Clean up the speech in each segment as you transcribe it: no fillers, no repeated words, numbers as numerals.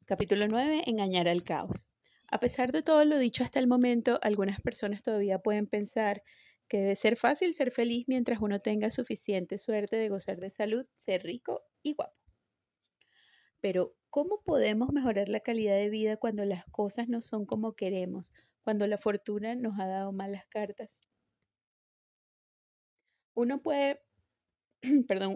Capítulo 9. Engañar al caos. A pesar de todo lo dicho hasta el momento, algunas personas todavía pueden pensar que debe ser fácil ser feliz mientras uno tenga suficiente suerte de gozar de salud, ser rico y guapo. Pero, ¿cómo podemos mejorar la calidad de vida cuando las cosas no son como queremos, cuando la fortuna nos ha dado malas cartas? Uno puede,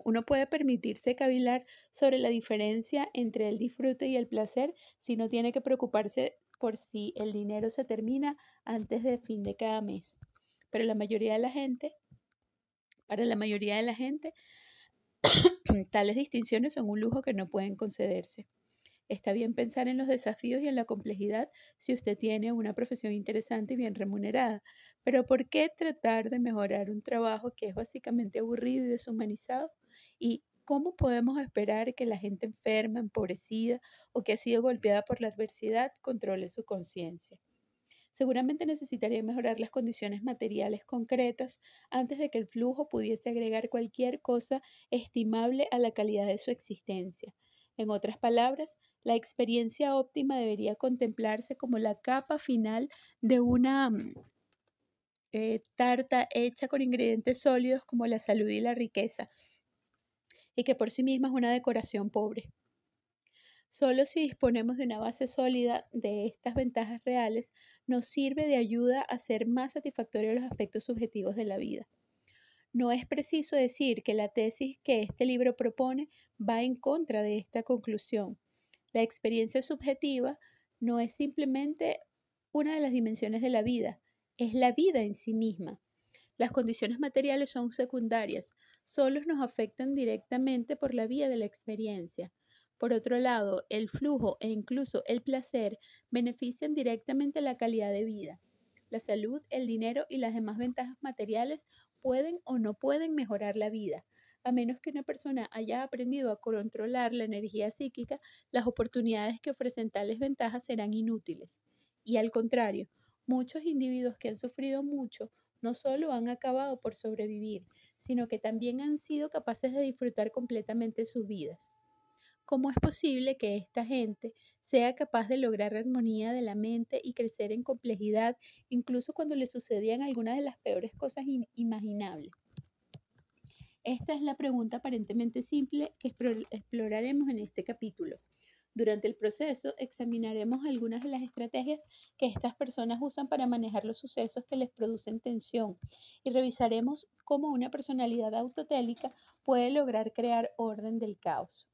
uno puede permitirse cavilar sobre la diferencia entre el disfrute y el placer si no tiene que preocuparse por si el dinero se termina antes del fin de cada mes. Pero para la mayoría de la gente, tales distinciones son un lujo que no pueden concederse. Está bien pensar en los desafíos y en la complejidad si usted tiene una profesión interesante y bien remunerada, pero ¿por qué tratar de mejorar un trabajo que es básicamente aburrido y deshumanizado? ¿Y cómo podemos esperar que la gente enferma, empobrecida o que ha sido golpeada por la adversidad controle su conciencia? Seguramente necesitaría mejorar las condiciones materiales concretas antes de que el flujo pudiese agregar cualquier cosa estimable a la calidad de su existencia. En otras palabras, la experiencia óptima debería contemplarse como la capa final de una tarta hecha con ingredientes sólidos como la salud y la riqueza, y que por sí misma es una decoración pobre. Solo si disponemos de una base sólida de estas ventajas reales, nos sirve de ayuda a ser más satisfactorios los aspectos subjetivos de la vida. No es preciso decir que la tesis que este libro propone va en contra de esta conclusión. La experiencia subjetiva no es simplemente una de las dimensiones de la vida, es la vida en sí misma. Las condiciones materiales son secundarias, solo nos afectan directamente por la vía de la experiencia. Por otro lado, el flujo e incluso el placer benefician directamente la calidad de vida. La salud, el dinero y las demás ventajas materiales pueden o no pueden mejorar la vida. A menos que una persona haya aprendido a controlar la energía psíquica, las oportunidades que ofrecen tales ventajas serán inútiles. Y al contrario, muchos individuos que han sufrido mucho no solo han acabado por sobrevivir, sino que también han sido capaces de disfrutar completamente sus vidas. ¿Cómo es posible que esta gente sea capaz de lograr armonía de la mente y crecer en complejidad, incluso cuando le sucedían algunas de las peores cosas imaginables? Esta es la pregunta aparentemente simple que exploraremos en este capítulo. Durante el proceso examinaremos algunas de las estrategias que estas personas usan para manejar los sucesos que les producen tensión y revisaremos cómo una personalidad autotélica puede lograr crear orden del caos.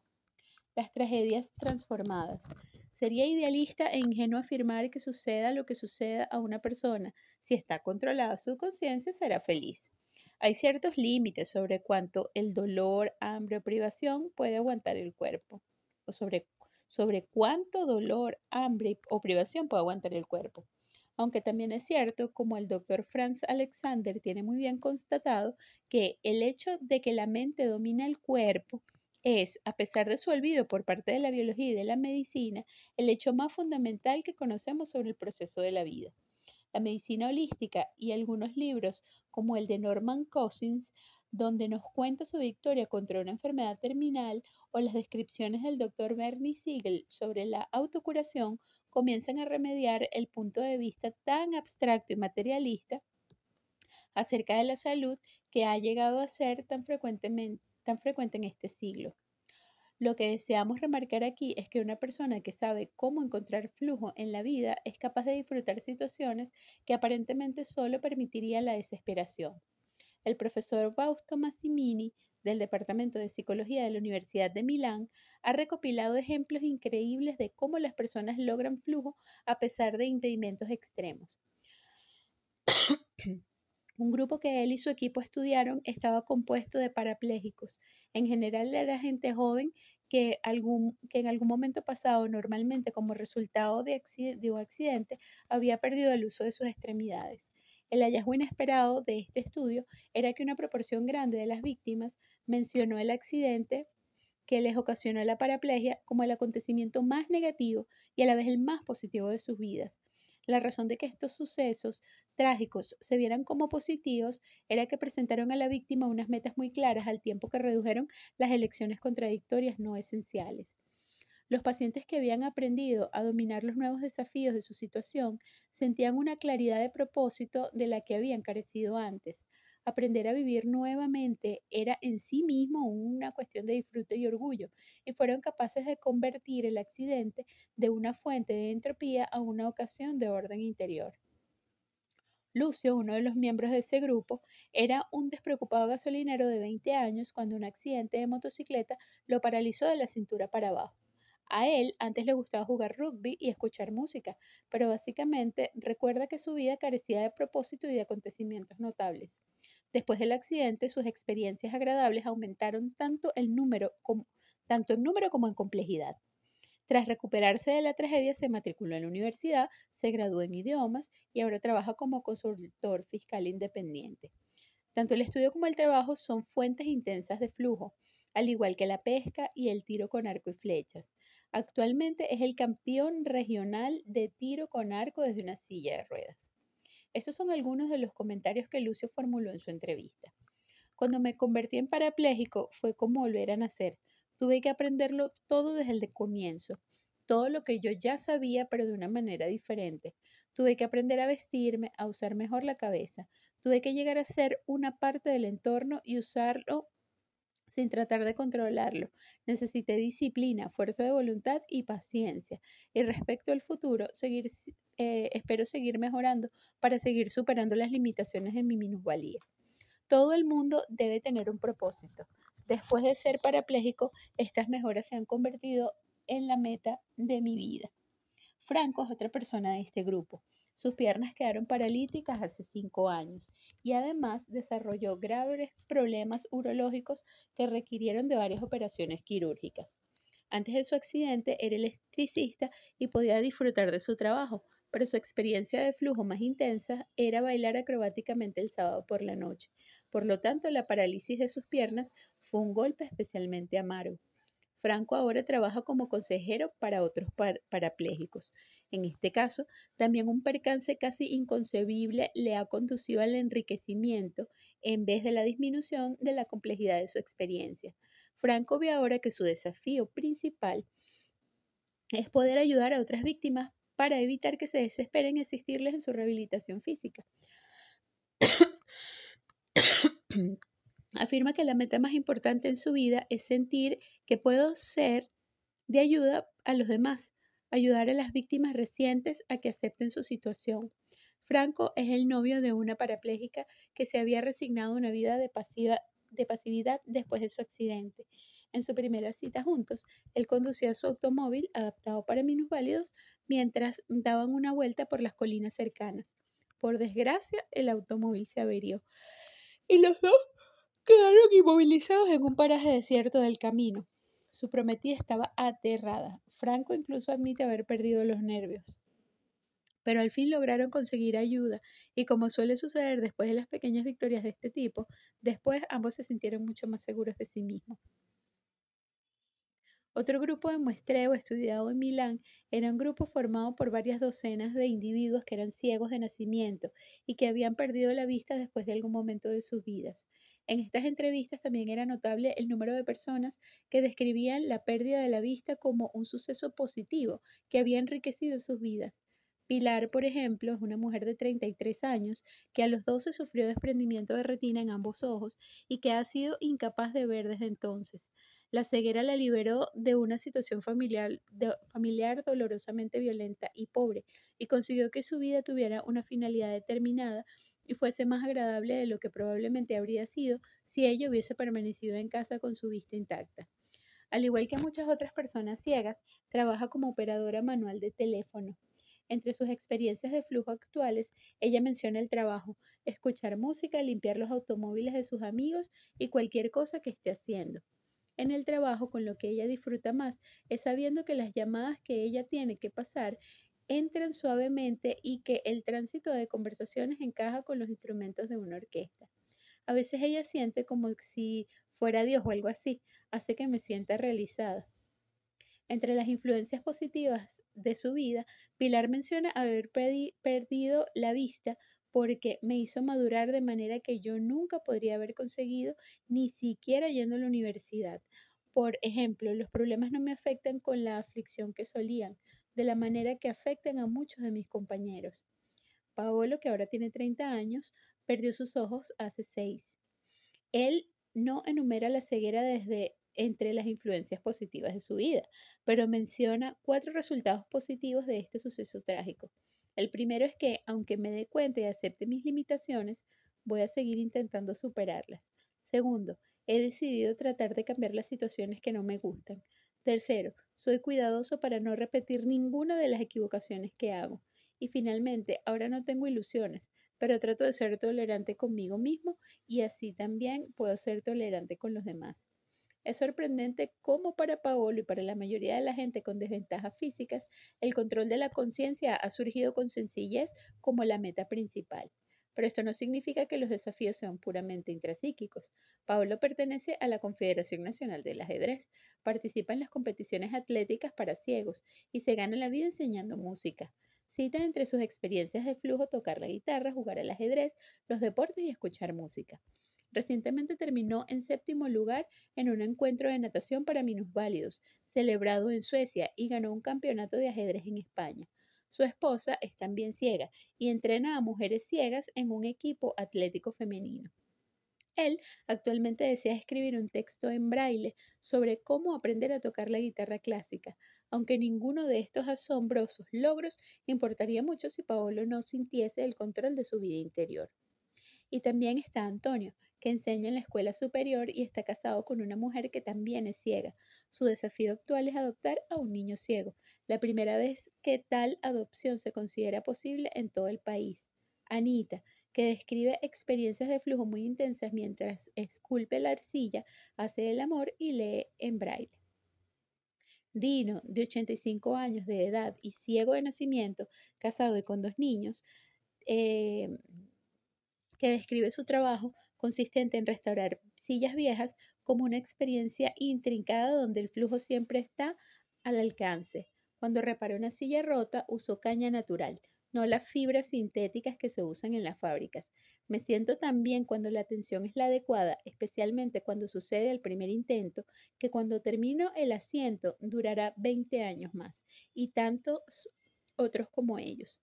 Las tragedias transformadas. Sería idealista e ingenuo afirmar que suceda lo que suceda a una persona. Si está controlada su conciencia, será feliz. Hay ciertos límites sobre cuánto el dolor, hambre o privación puede aguantar el cuerpo, o sobre cuánto dolor, hambre o privación puede aguantar el cuerpo. Aunque también es cierto, como el doctor Franz Alexander tiene muy bien constatado, que el hecho de que la mente domina el cuerpo es, a pesar de su olvido por parte de la biología y de la medicina, el hecho más fundamental que conocemos sobre el proceso de la vida. La medicina holística y algunos libros como el de Norman Cousins, donde nos cuenta su victoria contra una enfermedad terminal, o las descripciones del doctor Bernie Siegel sobre la autocuración, comienzan a remediar el punto de vista tan abstracto y materialista acerca de la salud que ha llegado a ser tan frecuente en este siglo. Lo que deseamos remarcar aquí es que una persona que sabe cómo encontrar flujo en la vida es capaz de disfrutar situaciones que aparentemente solo permitiría la desesperación. El profesor Fausto Massimini, del Departamento de Psicología de la Universidad de Milán, ha recopilado ejemplos increíbles de cómo las personas logran flujo a pesar de impedimentos extremos. Un grupo que él y su equipo estudiaron estaba compuesto de parapléjicos. En general era gente joven que en algún momento pasado, normalmente como resultado de un accidente, había perdido el uso de sus extremidades. El hallazgo inesperado de este estudio era que una proporción grande de las víctimas mencionó el accidente que les ocasionó la paraplegia como el acontecimiento más negativo y a la vez el más positivo de sus vidas. La razón de que estos sucesos trágicos se vieran como positivos era que presentaron a la víctima unas metas muy claras al tiempo que redujeron las elecciones contradictorias no esenciales. Los pacientes que habían aprendido a dominar los nuevos desafíos de su situación sentían una claridad de propósito de la que habían carecido antes. Aprender a vivir nuevamente era en sí mismo una cuestión de disfrute y orgullo, y fueron capaces de convertir el accidente de una fuente de entropía a una ocasión de orden interior. Lucio, uno de los miembros de ese grupo, era un despreocupado gasolinero de 20 años cuando un accidente de motocicleta lo paralizó de la cintura para abajo. A él antes le gustaba jugar rugby y escuchar música, pero básicamente recuerda que su vida carecía de propósito y de acontecimientos notables. Después del accidente, sus experiencias agradables aumentaron tanto en número como en complejidad. Tras recuperarse de la tragedia, se matriculó en la universidad, se graduó en idiomas y ahora trabaja como consultor fiscal independiente. Tanto el estudio como el trabajo son fuentes intensas de flujo, al igual que la pesca y el tiro con arco y flechas. Actualmente es el campeón regional de tiro con arco desde una silla de ruedas. Estos son algunos de los comentarios que Lucio formuló en su entrevista. Cuando me convertí en parapléjico fue como volver a nacer. Tuve que aprenderlo todo desde el comienzo. Todo lo que yo ya sabía, pero de una manera diferente. Tuve que aprender a vestirme, a usar mejor la cabeza. Tuve que llegar a ser una parte del entorno y usarlo sin tratar de controlarlo. Necesité disciplina, fuerza de voluntad y paciencia. Y respecto al futuro, espero seguir mejorando para seguir superando las limitaciones de mi minusvalía. Todo el mundo debe tener un propósito. Después de ser parapléjico, estas mejoras se han convertido en la meta de mi vida. Franco es otra persona de este grupo. Sus piernas quedaron paralíticas hace 5 años y además desarrolló graves problemas urológicos que requirieron de varias operaciones quirúrgicas. Antes de su accidente era electricista y podía disfrutar de su trabajo, pero su experiencia de flujo más intensa era bailar acrobáticamente el sábado por la noche. Por lo tanto, la parálisis de sus piernas fue un golpe especialmente amargo. Franco ahora trabaja como consejero para otros parapléjicos. En este caso, también un percance casi inconcebible le ha conducido al enriquecimiento en vez de la disminución de la complejidad de su experiencia. Franco ve ahora que su desafío principal es poder ayudar a otras víctimas para evitar que se desesperen y asistirles en su rehabilitación física. Afirma que la meta más importante en su vida es sentir que puedo ser de ayuda a los demás, ayudar a las víctimas recientes a que acepten su situación. Franco es el novio de una parapléjica que se había resignado a una vida de pasividad después de su accidente. En su primera cita juntos, él conducía su automóvil adaptado para minusválidos mientras daban una vuelta por las colinas cercanas. Por desgracia, el automóvil se averió y los dos quedaron inmovilizados en un paraje desierto del camino. Su prometida estaba aterrada. Franco incluso admite haber perdido los nervios. Pero al fin lograron conseguir ayuda y como suele suceder después de las pequeñas victorias de este tipo, después ambos se sintieron mucho más seguros de sí mismos. Otro grupo de muestreo estudiado en Milán era un grupo formado por varias docenas de individuos que eran ciegos de nacimiento y que habían perdido la vista después de algún momento de sus vidas. En estas entrevistas también era notable el número de personas que describían la pérdida de la vista como un suceso positivo que había enriquecido sus vidas. Pilar, por ejemplo, es una mujer de 33 años que a los 12 sufrió desprendimiento de retina en ambos ojos y que ha sido incapaz de ver desde entonces. La ceguera la liberó de una situación familiar dolorosamente violenta y pobre, y consiguió que su vida tuviera una finalidad determinada y fuese más agradable de lo que probablemente habría sido si ella hubiese permanecido en casa con su vista intacta. Al igual que muchas otras personas ciegas, trabaja como operadora manual de teléfono. Entre sus experiencias de flujo actuales, ella menciona el trabajo, escuchar música, limpiar los automóviles de sus amigos y cualquier cosa que esté haciendo. En el trabajo, con lo que ella disfruta más es sabiendo que las llamadas que ella tiene que pasar entran suavemente y que el tránsito de conversaciones encaja con los instrumentos de una orquesta. A veces ella siente como si fuera Dios o algo así, hace que me sienta realizada. Entre las influencias positivas de su vida, Pilar menciona haber perdido la vista porque me hizo madurar de manera que yo nunca podría haber conseguido ni siquiera yendo a la universidad. Por ejemplo, los problemas no me afectan con la aflicción que solían, de la manera que afectan a muchos de mis compañeros. Paolo, que ahora tiene 30 años, perdió sus ojos hace 6. Él no enumera la ceguera desde entre las influencias positivas de su vida, pero menciona 4 resultados positivos de este suceso trágico. El primero es que, aunque me dé cuenta y acepte mis limitaciones, voy a seguir intentando superarlas. Segundo, he decidido tratar de cambiar las situaciones que no me gustan. Tercero, soy cuidadoso para no repetir ninguna de las equivocaciones que hago. Y finalmente, ahora no tengo ilusiones, pero trato de ser tolerante conmigo mismo y así también puedo ser tolerante con los demás. Es sorprendente cómo para Paolo y para la mayoría de la gente con desventajas físicas, el control de la conciencia ha surgido con sencillez como la meta principal. Pero esto no significa que los desafíos sean puramente intrapsíquicos. Paolo pertenece a la Confederación Nacional del Ajedrez, participa en las competiciones atléticas para ciegos y se gana la vida enseñando música. Cita entre sus experiencias de flujo tocar la guitarra, jugar al ajedrez, los deportes y escuchar música. Recientemente terminó en 7º lugar en un encuentro de natación para minusválidos, celebrado en Suecia, y ganó un campeonato de ajedrez en España. Su esposa es también ciega y entrena a mujeres ciegas en un equipo atlético femenino. Él actualmente desea escribir un texto en braille sobre cómo aprender a tocar la guitarra clásica, aunque ninguno de estos asombrosos logros importaría mucho si Paolo no sintiese el control de su vida interior. Y también está Antonio, que enseña en la escuela superior y está casado con una mujer que también es ciega. Su desafío actual es adoptar a un niño ciego, la primera vez que tal adopción se considera posible en todo el país. Anita, que describe experiencias de flujo muy intensas mientras esculpe la arcilla, hace el amor y lee en braille. Dino, de 85 años de edad y ciego de nacimiento, casado y con 2 niños, eh, que describe su trabajo consistente en restaurar sillas viejas como una experiencia intrincada donde el flujo siempre está al alcance. Cuando reparó una silla rota, usó caña natural, no las fibras sintéticas que se usan en las fábricas. Me siento tan bien cuando la atención es la adecuada, especialmente cuando sucede al primer intento, que cuando termino el asiento durará 20 años más, y tantos otros como ellos.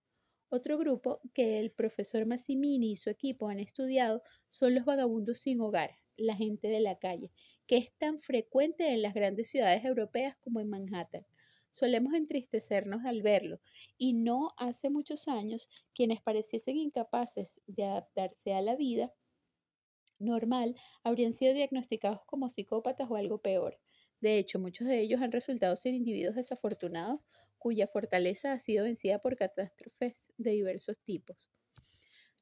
Otro grupo que el profesor Massimini y su equipo han estudiado son los vagabundos sin hogar, la gente de la calle, que es tan frecuente en las grandes ciudades europeas como en Manhattan. Solemos entristecernos al verlo, y no hace muchos años quienes pareciesen incapaces de adaptarse a la vida normal habrían sido diagnosticados como psicópatas o algo peor. De hecho, muchos de ellos han resultado ser individuos desafortunados cuya fortaleza ha sido vencida por catástrofes de diversos tipos.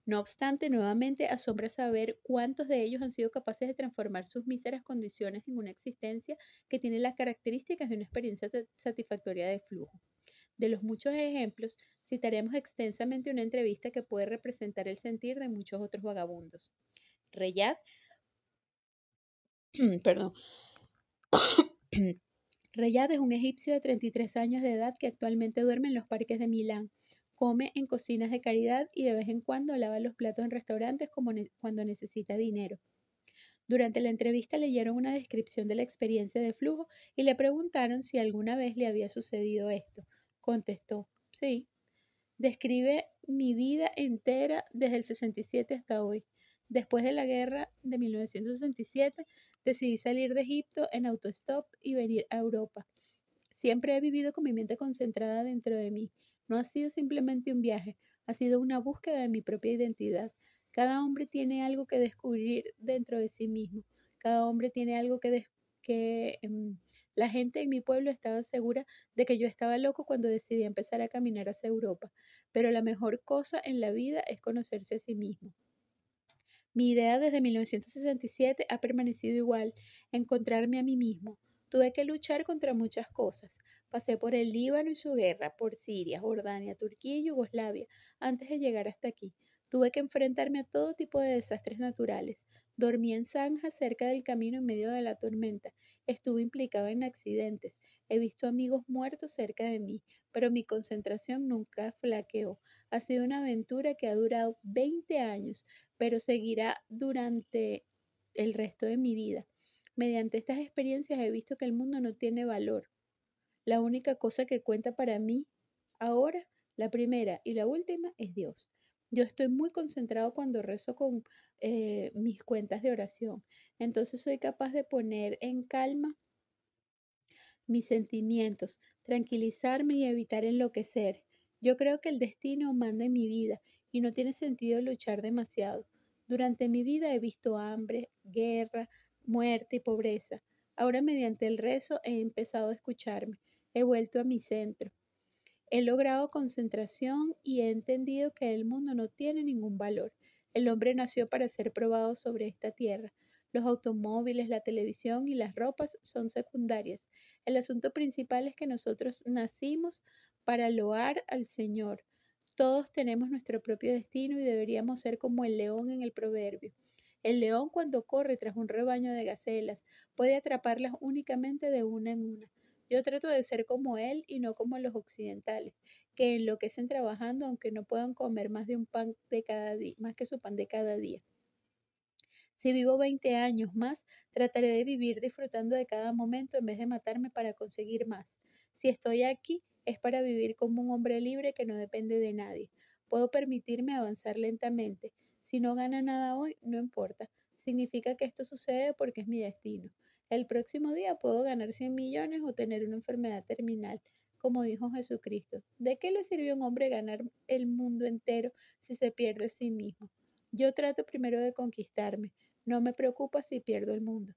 No obstante, nuevamente asombra saber cuántos de ellos han sido capaces de transformar sus míseras condiciones en una existencia que tiene las características de una experiencia satisfactoria de flujo. De los muchos ejemplos, citaremos extensamente una entrevista que puede representar el sentir de muchos otros vagabundos. Reyad, perdón, Rayad es un egipcio de 33 años de edad que actualmente duerme en los parques de Milán. Come en cocinas de caridad y de vez en cuando lava los platos en restaurantes cuando necesita dinero. Durante la entrevista leyeron una descripción de la experiencia de flujo y le preguntaron si alguna vez le había sucedido esto. Contestó, sí. Describe mi vida entera desde el 67 hasta hoy. Después de la guerra de 1967, decidí salir de Egipto en autostop y venir a Europa. Siempre he vivido con mi mente concentrada dentro de mí. No ha sido simplemente un viaje, ha sido una búsqueda de mi propia identidad. Cada hombre tiene algo que descubrir dentro de sí mismo. Cada hombre tiene algo que la gente en mi pueblo estaba segura de que yo estaba loco cuando decidí empezar a caminar hacia Europa. Pero la mejor cosa en la vida es conocerse a sí mismo. Mi idea desde 1967 ha permanecido igual, encontrarme a mí mismo. Tuve que luchar contra muchas cosas. Pasé por el Líbano y su guerra, por Siria, Jordania, Turquía y Yugoslavia, antes de llegar hasta aquí. Tuve que enfrentarme a todo tipo de desastres naturales. Dormí en zanjas cerca del camino en medio de la tormenta. Estuve implicado en accidentes. He visto amigos muertos cerca de mí, pero mi concentración nunca flaqueó. Ha sido una aventura que ha durado 20 años pero seguirá durante el resto de mi vida. Mediante estas experiencias he visto que el mundo no tiene valor. La única cosa que cuenta para mí ahora, la primera y la última, es Dios. Yo estoy muy concentrado cuando rezo con mis cuentas de oración. Entonces soy capaz de poner en calma mis sentimientos, tranquilizarme y evitar enloquecer. Yo creo que el destino manda en mi vida y no tiene sentido luchar demasiado. Durante mi vida he visto hambre, guerra, muerte y pobreza. Ahora mediante el rezo he empezado a escucharme. He vuelto a mi centro. He logrado concentración y he entendido que el mundo no tiene ningún valor. El hombre nació para ser probado sobre esta tierra. Los automóviles, la televisión y las ropas son secundarias. El asunto principal es que nosotros nacimos para loar al Señor. Todos tenemos nuestro propio destino y deberíamos ser como el león en el proverbio. El león cuando corre tras un rebaño de gacelas puede atraparlas únicamente de una en una. Yo trato de ser como él y no como los occidentales, que enloquecen trabajando aunque no puedan comer más de un pan de cada día, más que su pan de cada día. Si vivo 20 años más, trataré de vivir disfrutando de cada momento en vez de matarme para conseguir más. Si estoy aquí, es para vivir como un hombre libre que no depende de nadie. Puedo permitirme avanzar lentamente. Si no gana nada hoy, no importa. Significa que esto sucede porque es mi destino. El próximo día puedo ganar 100 millones o tener una enfermedad terminal, como dijo Jesucristo. ¿De qué le sirvió a un hombre ganar el mundo entero si se pierde a sí mismo? Yo trato primero de conquistarme. No me preocupa si pierdo el mundo.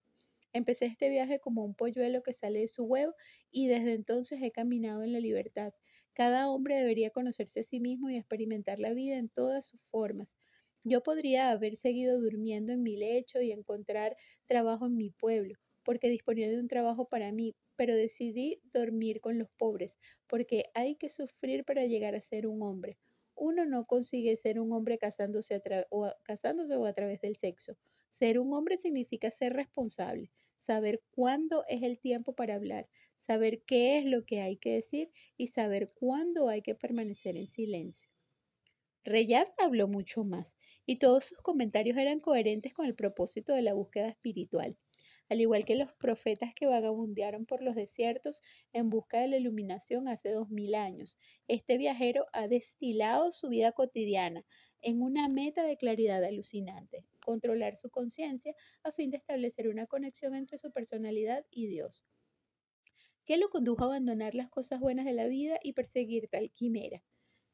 Empecé este viaje como un polluelo que sale de su huevo y desde entonces he caminado en la libertad. Cada hombre debería conocerse a sí mismo y experimentar la vida en todas sus formas. Yo podría haber seguido durmiendo en mi lecho y encontrar trabajo en mi pueblo, porque disponía de un trabajo para mí, pero decidí dormir con los pobres, porque hay que sufrir para llegar a ser un hombre. Uno no consigue ser un hombre casándose o a través del sexo. Ser un hombre significa ser responsable, saber cuándo es el tiempo para hablar, saber qué es lo que hay que decir y saber cuándo hay que permanecer en silencio. Reyad habló mucho más, y todos sus comentarios eran coherentes con el propósito de la búsqueda espiritual. Al igual que los profetas que vagabundearon por los desiertos en busca de la iluminación hace 2000 años, este viajero ha destilado su vida cotidiana en una meta de claridad alucinante, controlar su conciencia a fin de establecer una conexión entre su personalidad y Dios. ¿Qué lo condujo a abandonar las cosas buenas de la vida y perseguir tal quimera?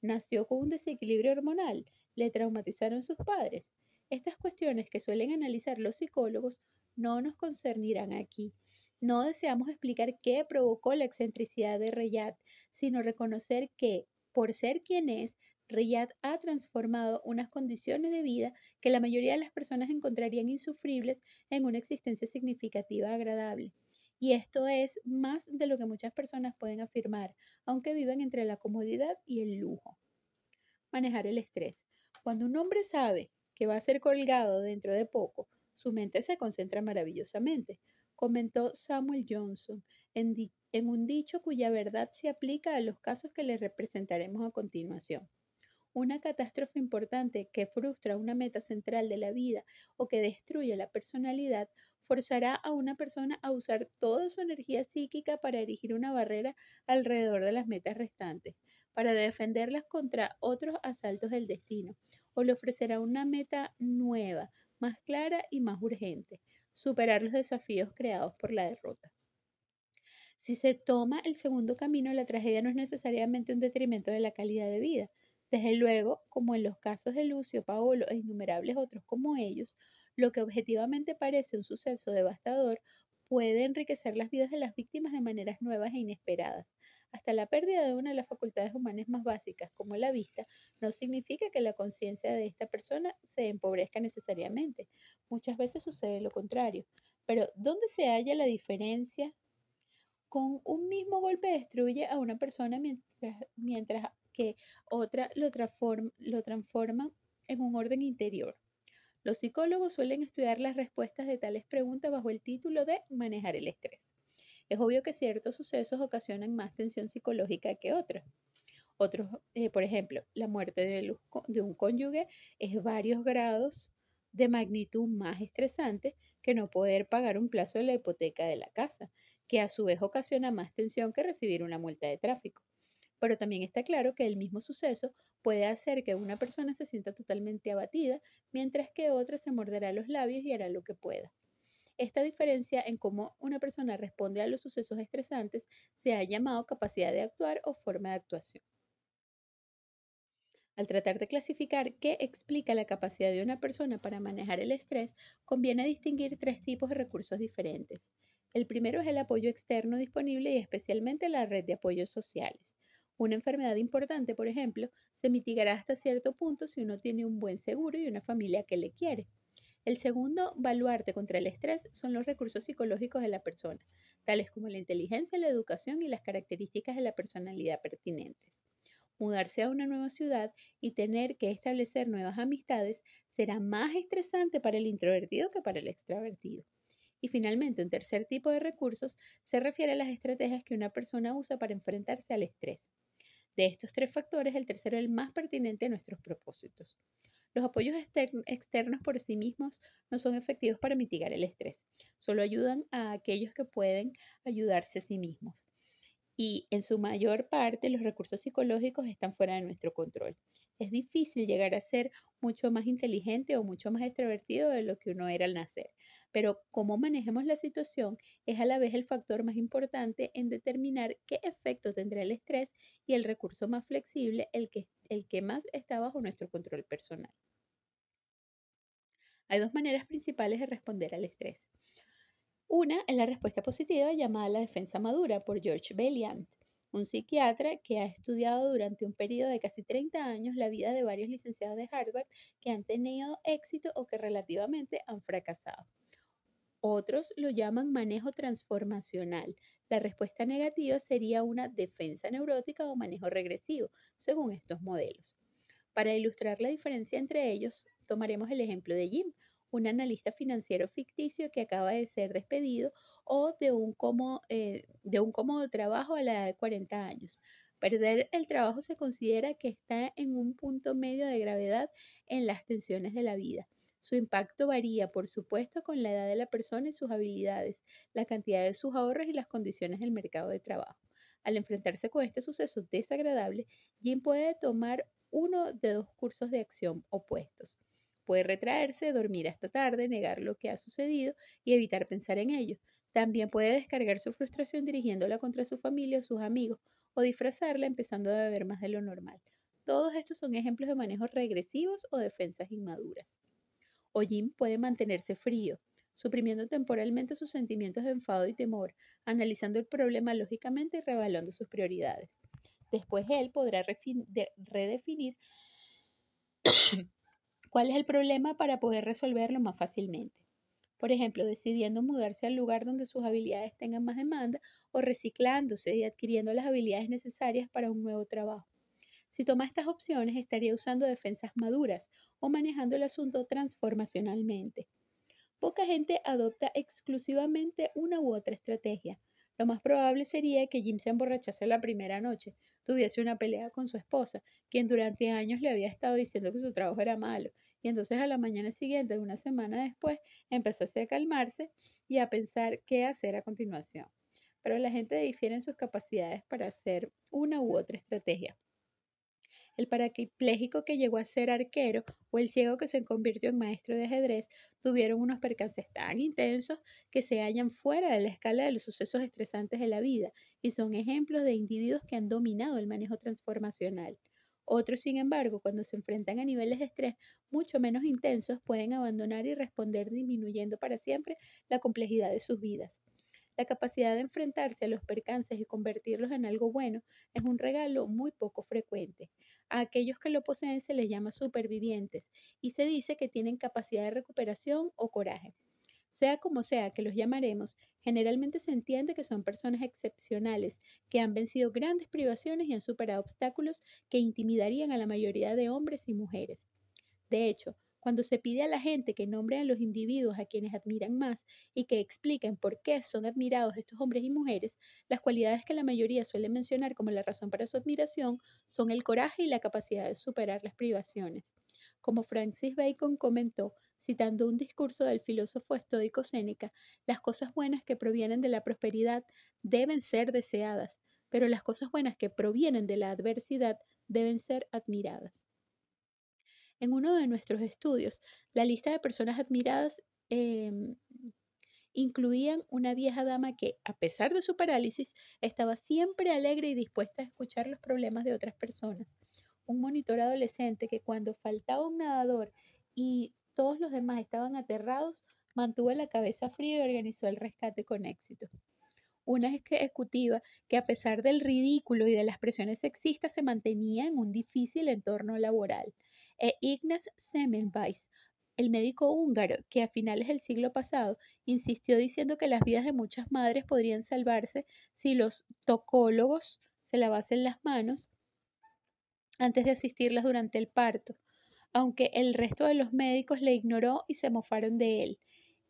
¿Nació con un desequilibrio hormonal? ¿Le traumatizaron sus padres? Estas cuestiones que suelen analizar los psicólogos no nos concernirán aquí. No deseamos explicar qué provocó la excentricidad de Reyat, sino reconocer que, por ser quien es, Riyad ha transformado unas condiciones de vida que la mayoría de las personas encontrarían insufribles en una existencia significativa agradable. Y esto es más de lo que muchas personas pueden afirmar, aunque vivan entre la comodidad y el lujo. Manejar el estrés. Cuando un hombre sabe que va a ser colgado dentro de poco, su mente se concentra maravillosamente, comentó Samuel Johnson en un dicho cuya verdad se aplica a los casos que les representaremos a continuación. Una catástrofe importante que frustra una meta central de la vida o que destruye la personalidad forzará a una persona a usar toda su energía psíquica para erigir una barrera alrededor de las metas restantes, para defenderlas contra otros asaltos del destino, o le ofrecerá una meta nueva, más clara y más urgente, superar los desafíos creados por la derrota. Si se toma el segundo camino, la tragedia no es necesariamente un detrimento de la calidad de vida. Desde luego, como en los casos de Lucio, Paolo e innumerables otros como ellos, lo que objetivamente parece un suceso devastador puede enriquecer las vidas de las víctimas de maneras nuevas e inesperadas. Hasta la pérdida de una de las facultades humanas más básicas, como la vista, no significa que la conciencia de esta persona se empobrezca necesariamente. Muchas veces sucede lo contrario. Pero, ¿dónde se halla la diferencia? Con un mismo golpe destruye a una persona mientras que otra lo transforma en un orden interior. Los psicólogos suelen estudiar las respuestas de tales preguntas bajo el título de manejar el estrés. Es obvio que ciertos sucesos ocasionan más tensión psicológica que otros. Por ejemplo, la muerte de un cónyuge es varios grados de magnitud más estresante que no poder pagar un plazo de la hipoteca de la casa, que a su vez ocasiona más tensión que recibir una multa de tráfico. Pero también está claro que el mismo suceso puede hacer que una persona se sienta totalmente abatida, mientras que otra se morderá los labios y hará lo que pueda. Esta diferencia en cómo una persona responde a los sucesos estresantes se ha llamado capacidad de actuar o forma de actuación. Al tratar de clasificar qué explica la capacidad de una persona para manejar el estrés, conviene distinguir tres tipos de recursos diferentes. El primero es el apoyo externo disponible y especialmente la red de apoyos sociales. Una enfermedad importante, por ejemplo, se mitigará hasta cierto punto si uno tiene un buen seguro y una familia que le quiere. El segundo baluarte contra el estrés son los recursos psicológicos de la persona, tales como la inteligencia, la educación y las características de la personalidad pertinentes. Mudarse a una nueva ciudad y tener que establecer nuevas amistades será más estresante para el introvertido que para el extravertido. Y finalmente, un tercer tipo de recursos se refiere a las estrategias que una persona usa para enfrentarse al estrés. De estos tres factores, el tercero es el más pertinente a nuestros propósitos. Los apoyos externos por sí mismos no son efectivos para mitigar el estrés, solo ayudan a aquellos que pueden ayudarse a sí mismos. Y en su mayor parte los recursos psicológicos están fuera de nuestro control. Es difícil llegar a ser mucho más inteligente o mucho más extrovertido de lo que uno era al nacer, pero cómo manejemos la situación es a la vez el factor más importante en determinar qué efecto tendrá el estrés y el recurso más flexible, el que más está bajo nuestro control personal. Hay dos maneras principales de responder al estrés. Una es la respuesta positiva llamada la defensa madura por George Belliant, un psiquiatra que ha estudiado durante un periodo de casi 30 años la vida de varios licenciados de Harvard que han tenido éxito o que relativamente han fracasado. Otros lo llaman manejo transformacional. La respuesta negativa sería una defensa neurótica o manejo regresivo, según estos modelos. Para ilustrar la diferencia entre ellos, tomaremos el ejemplo de Jim, un analista financiero ficticio que acaba de ser despedido o de un cómodo trabajo a la edad de 40 años. Perder el trabajo se considera que está en un punto medio de gravedad en las tensiones de la vida. Su impacto varía, por supuesto, con la edad de la persona y sus habilidades, la cantidad de sus ahorros y las condiciones del mercado de trabajo. Al enfrentarse con este suceso desagradable, Jim puede tomar uno de dos cursos de acción opuestos. Puede retraerse, dormir hasta tarde, negar lo que ha sucedido y evitar pensar en ello. También puede descargar su frustración dirigiéndola contra su familia o sus amigos o disfrazarla empezando a beber más de lo normal. Todos estos son ejemplos de manejos regresivos o defensas inmaduras. O Jim puede mantenerse frío, suprimiendo temporalmente sus sentimientos de enfado y temor, analizando el problema lógicamente y reevaluando sus prioridades. Después él podrá redefinir cuál es el problema para poder resolverlo más fácilmente. Por ejemplo, decidiendo mudarse al lugar donde sus habilidades tengan más demanda o reciclándose y adquiriendo las habilidades necesarias para un nuevo trabajo. Si toma estas opciones, estaría usando defensas maduras o manejando el asunto transformacionalmente. Poca gente adopta exclusivamente una u otra estrategia. Lo más probable sería que Jim se emborrachase la primera noche, tuviese una pelea con su esposa, quien durante años le había estado diciendo que su trabajo era malo, y entonces a la mañana siguiente, una semana después, empezase a calmarse y a pensar qué hacer a continuación. Pero la gente difiere en sus capacidades para hacer una u otra estrategia. El parapléjico que llegó a ser arquero o el ciego que se convirtió en maestro de ajedrez tuvieron unos percances tan intensos que se hallan fuera de la escala de los sucesos estresantes de la vida y son ejemplos de individuos que han dominado el manejo transformacional. Otros, sin embargo, cuando se enfrentan a niveles de estrés mucho menos intensos, pueden abandonar y responder disminuyendo para siempre la complejidad de sus vidas. La capacidad de enfrentarse a los percances y convertirlos en algo bueno es un regalo muy poco frecuente. A aquellos que lo poseen se les llama supervivientes y se dice que tienen capacidad de recuperación o coraje. Sea como sea que los llamaremos, generalmente se entiende que son personas excepcionales que han vencido grandes privaciones y han superado obstáculos que intimidarían a la mayoría de hombres y mujeres. De hecho, cuando se pide a la gente que nombre a los individuos a quienes admiran más y que expliquen por qué son admirados estos hombres y mujeres, las cualidades que la mayoría suele mencionar como la razón para su admiración son el coraje y la capacidad de superar las privaciones. Como Francis Bacon comentó, citando un discurso del filósofo estoico Séneca, las cosas buenas que provienen de la prosperidad deben ser deseadas, pero las cosas buenas que provienen de la adversidad deben ser admiradas. En uno de nuestros estudios, la lista de personas admiradas incluían una vieja dama que, a pesar de su parálisis, estaba siempre alegre y dispuesta a escuchar los problemas de otras personas. Un monitor adolescente que cuando faltaba un nadador y todos los demás estaban aterrados, mantuvo la cabeza fría y organizó el rescate con éxito. Una ejecutiva que a pesar del ridículo y de las presiones sexistas se mantenía en un difícil entorno laboral. Ignaz Semmelweis, el médico húngaro que a finales del siglo pasado insistió diciendo que las vidas de muchas madres podrían salvarse si los tocólogos se lavasen las manos antes de asistirlas durante el parto, aunque el resto de los médicos le ignoró y se mofaron de él.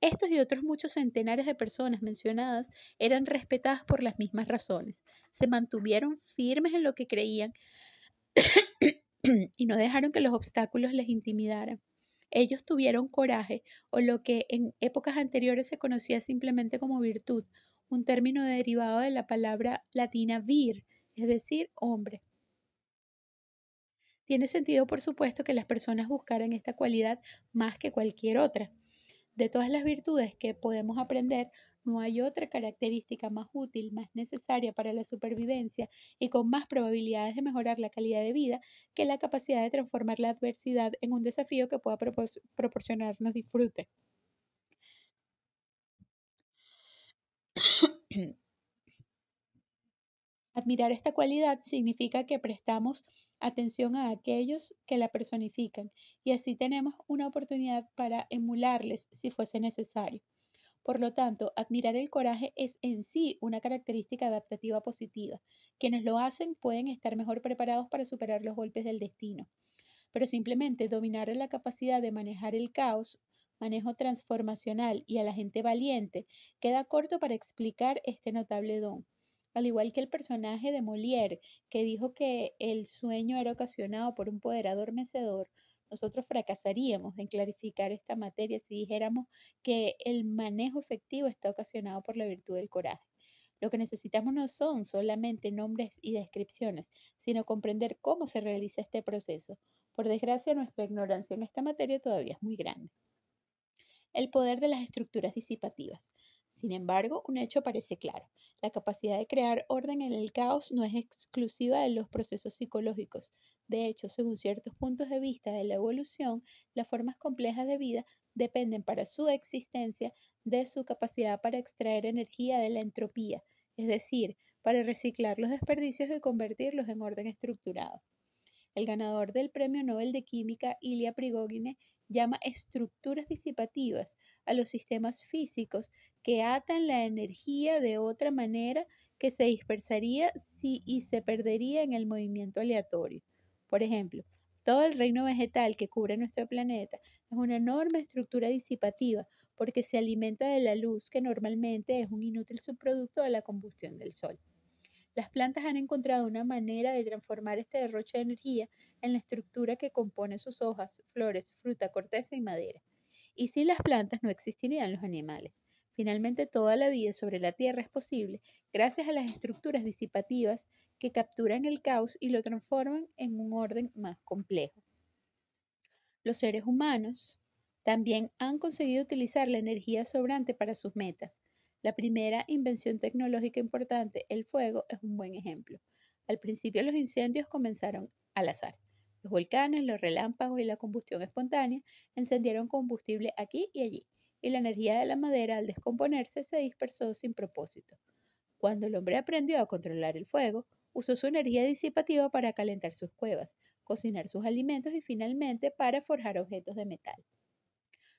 Estos y otros muchos centenares de personas mencionadas eran respetadas por las mismas razones. Se mantuvieron firmes en lo que creían y no dejaron que los obstáculos les intimidaran. Ellos tuvieron coraje, o lo que en épocas anteriores se conocía simplemente como virtud, un término derivado de la palabra latina vir, es decir, hombre. Tiene sentido, por supuesto, que las personas buscaran esta cualidad más que cualquier otra. De todas las virtudes que podemos aprender, no hay otra característica más útil, más necesaria para la supervivencia y con más probabilidades de mejorar la calidad de vida que la capacidad de transformar la adversidad en un desafío que pueda proporcionarnos disfrute. Admirar esta cualidad significa que prestamos atención a aquellos que la personifican y así tenemos una oportunidad para emularles si fuese necesario. Por lo tanto, admirar el coraje es en sí una característica adaptativa positiva. Quienes lo hacen pueden estar mejor preparados para superar los golpes del destino, pero simplemente dominar la capacidad de manejar el caos, manejo transformacional y a la gente valiente, queda corto para explicar este notable don. Al igual que el personaje de Molière, que dijo que el sueño era ocasionado por un poder adormecedor, nosotros fracasaríamos en clarificar esta materia si dijéramos que el manejo efectivo está ocasionado por la virtud del coraje. Lo que necesitamos no son solamente nombres y descripciones, sino comprender cómo se realiza este proceso. Por desgracia, nuestra ignorancia en esta materia todavía es muy grande. El poder de las estructuras disipativas. Sin embargo, un hecho parece claro. La capacidad de crear orden en el caos no es exclusiva de los procesos psicológicos. De hecho, según ciertos puntos de vista de la evolución, las formas complejas de vida dependen para su existencia de su capacidad para extraer energía de la entropía, es decir, para reciclar los desperdicios y convertirlos en orden estructurado. El ganador del Premio Nobel de Química, Ilya Prigogine, llama estructuras disipativas a los sistemas físicos que atan la energía de otra manera que se dispersaría y se perdería en el movimiento aleatorio. Por ejemplo, todo el reino vegetal que cubre nuestro planeta es una enorme estructura disipativa porque se alimenta de la luz que normalmente es un inútil subproducto de la combustión del Sol. Las plantas han encontrado una manera de transformar este derroche de energía en la estructura que compone sus hojas, flores, fruta, corteza y madera. Y sin las plantas no existirían los animales. Finalmente, toda la vida sobre la Tierra es posible gracias a las estructuras disipativas que capturan el caos y lo transforman en un orden más complejo. Los seres humanos también han conseguido utilizar la energía sobrante para sus metas. La primera invención tecnológica importante, el fuego, es un buen ejemplo. Al principio los incendios comenzaron al azar. Los volcanes, los relámpagos y la combustión espontánea encendieron combustible aquí y allí, y la energía de la madera al descomponerse se dispersó sin propósito. Cuando el hombre aprendió a controlar el fuego, usó su energía disipativa para calentar sus cuevas, cocinar sus alimentos y finalmente para forjar objetos de metal.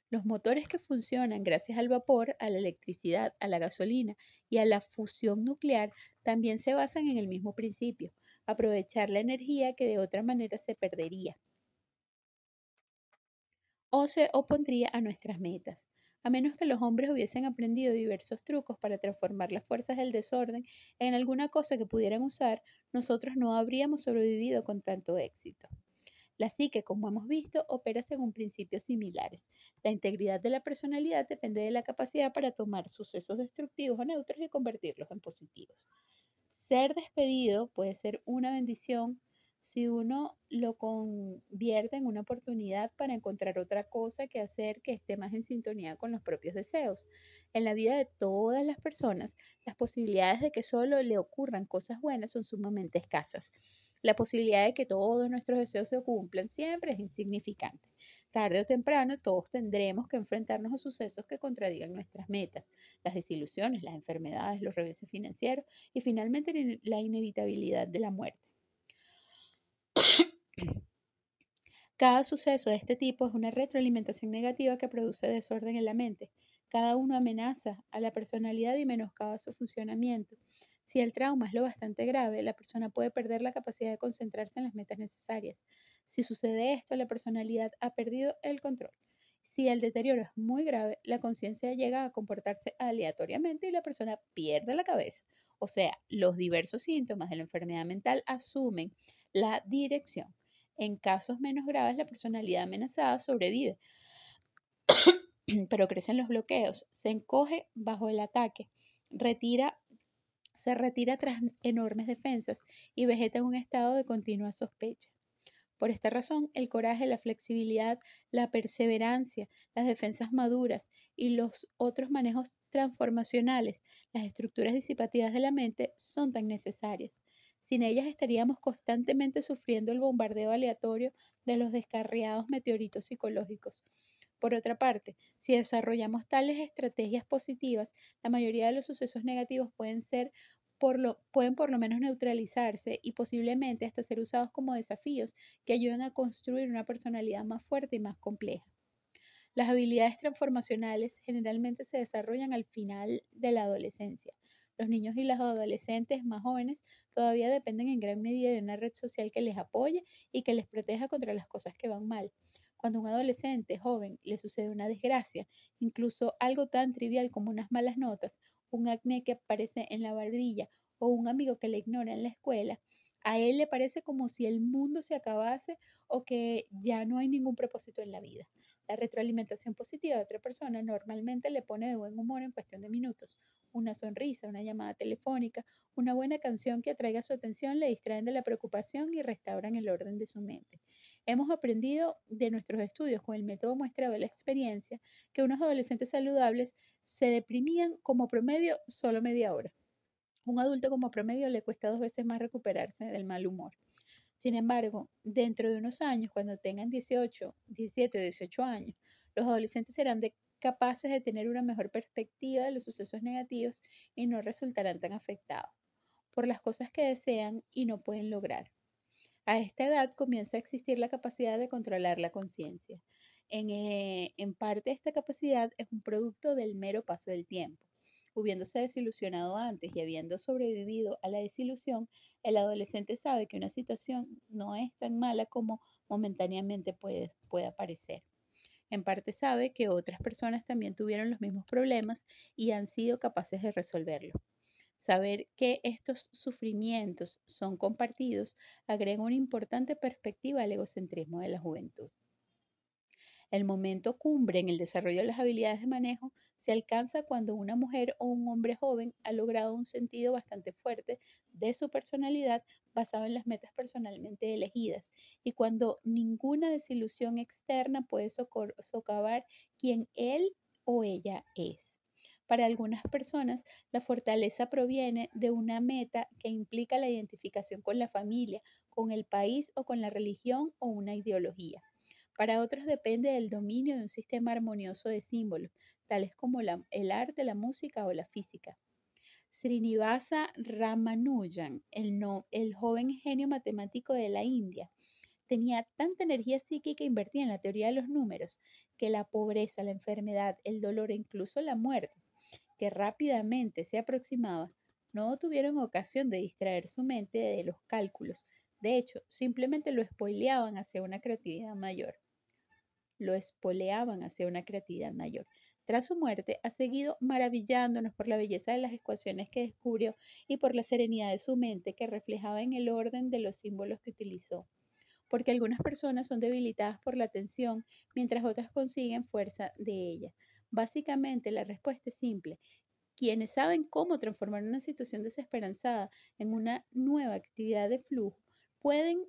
Los motores que funcionan gracias al vapor, a la electricidad, a la gasolina y a la fusión nuclear también se basan en el mismo principio, aprovechar la energía que de otra manera se perdería o se opondría a nuestras metas. A menos que los hombres hubiesen aprendido diversos trucos para transformar las fuerzas del desorden en alguna cosa que pudieran usar, nosotros no habríamos sobrevivido con tanto éxito. La psique, como hemos visto, opera según principios similares. La integridad de la personalidad depende de la capacidad para tomar sucesos destructivos o neutros y convertirlos en positivos. Ser despedido puede ser una bendición si uno lo convierte en una oportunidad para encontrar otra cosa que hacer que esté más en sintonía con los propios deseos. En la vida de todas las personas, las posibilidades de que solo le ocurran cosas buenas son sumamente escasas. La posibilidad de que todos nuestros deseos se cumplan siempre es insignificante. Tarde o temprano, todos tendremos que enfrentarnos a sucesos que contradigan nuestras metas, las desilusiones, las enfermedades, los reveses financieros y finalmente la inevitabilidad de la muerte. Cada suceso de este tipo es una retroalimentación negativa que produce desorden en la mente. Cada uno amenaza a la personalidad y menoscaba su funcionamiento. Si el trauma es lo bastante grave, la persona puede perder la capacidad de concentrarse en las metas necesarias. Si sucede esto, la personalidad ha perdido el control. Si el deterioro es muy grave, la conciencia llega a comportarse aleatoriamente y la persona pierde la cabeza. O sea, los diversos síntomas de la enfermedad mental asumen la dirección. En casos menos graves, la personalidad amenazada sobrevive, pero crecen los bloqueos, se encoge bajo el ataque, se retira tras enormes defensas y vegeta en un estado de continua sospecha. Por esta razón, el coraje, la flexibilidad, la perseverancia, las defensas maduras y los otros manejos transformacionales, las estructuras disipativas de la mente, son tan necesarias. Sin ellas estaríamos constantemente sufriendo el bombardeo aleatorio de los descarriados meteoritos psicológicos. Por otra parte, si desarrollamos tales estrategias positivas, la mayoría de los sucesos negativos pueden por lo menos neutralizarse y posiblemente hasta ser usados como desafíos que ayudan a construir una personalidad más fuerte y más compleja. Las habilidades transformacionales generalmente se desarrollan al final de la adolescencia. Los niños y los adolescentes más jóvenes todavía dependen en gran medida de una red social que les apoye y que les proteja contra las cosas que van mal. Cuando a un adolescente joven le sucede una desgracia, incluso algo tan trivial como unas malas notas, un acné que aparece en la barbilla o un amigo que le ignora en la escuela, a él le parece como si el mundo se acabase o que ya no hay ningún propósito en la vida. La retroalimentación positiva de otra persona normalmente le pone de buen humor en cuestión de minutos. Una sonrisa, una llamada telefónica, una buena canción que atraiga su atención le distraen de la preocupación y restauran el orden de su mente. Hemos aprendido de nuestros estudios con el método muestreo de la experiencia que unos adolescentes saludables se deprimían como promedio solo media hora. Un adulto como promedio le cuesta 2 veces más recuperarse del mal humor. Sin embargo, dentro de unos años, cuando tengan 18, 17 o 18 años, los adolescentes serán capaces de tener una mejor perspectiva de los sucesos negativos y no resultarán tan afectados por las cosas que desean y no pueden lograr. A esta edad comienza a existir la capacidad de controlar la conciencia. En parte esta capacidad es un producto del mero paso del tiempo. Habiéndose desilusionado antes y habiendo sobrevivido a la desilusión, el adolescente sabe que una situación no es tan mala como momentáneamente puede parecer. En parte sabe que otras personas también tuvieron los mismos problemas y han sido capaces de resolverlo. Saber que estos sufrimientos son compartidos agrega una importante perspectiva al egocentrismo de la juventud. El momento cumbre en el desarrollo de las habilidades de manejo se alcanza cuando una mujer o un hombre joven ha logrado un sentido bastante fuerte de su personalidad basado en las metas personalmente elegidas y cuando ninguna desilusión externa puede socavar quien él o ella es. Para algunas personas, la fortaleza proviene de una meta que implica la identificación con la familia, con el país o con la religión o una ideología. Para otros depende del dominio de un sistema armonioso de símbolos, tales como el arte, la música o la física. Srinivasa Ramanujan, el joven genio matemático de la India, tenía tanta energía psíquica invertida en la teoría de los números que la pobreza, la enfermedad, el dolor e incluso la muerte, que rápidamente se aproximaba, no tuvieron ocasión de distraer su mente de los cálculos. De hecho, simplemente lo espoleaban hacia una creatividad mayor. Tras su muerte, ha seguido maravillándonos por la belleza de las ecuaciones que descubrió y por la serenidad de su mente que reflejaba en el orden de los símbolos que utilizó. porque algunas personas son debilitadas por la tensión, mientras otras consiguen fuerza de ella. Básicamente, la respuesta es simple. Quienes saben cómo transformar una situación desesperanzada en una nueva actividad de flujo, pueden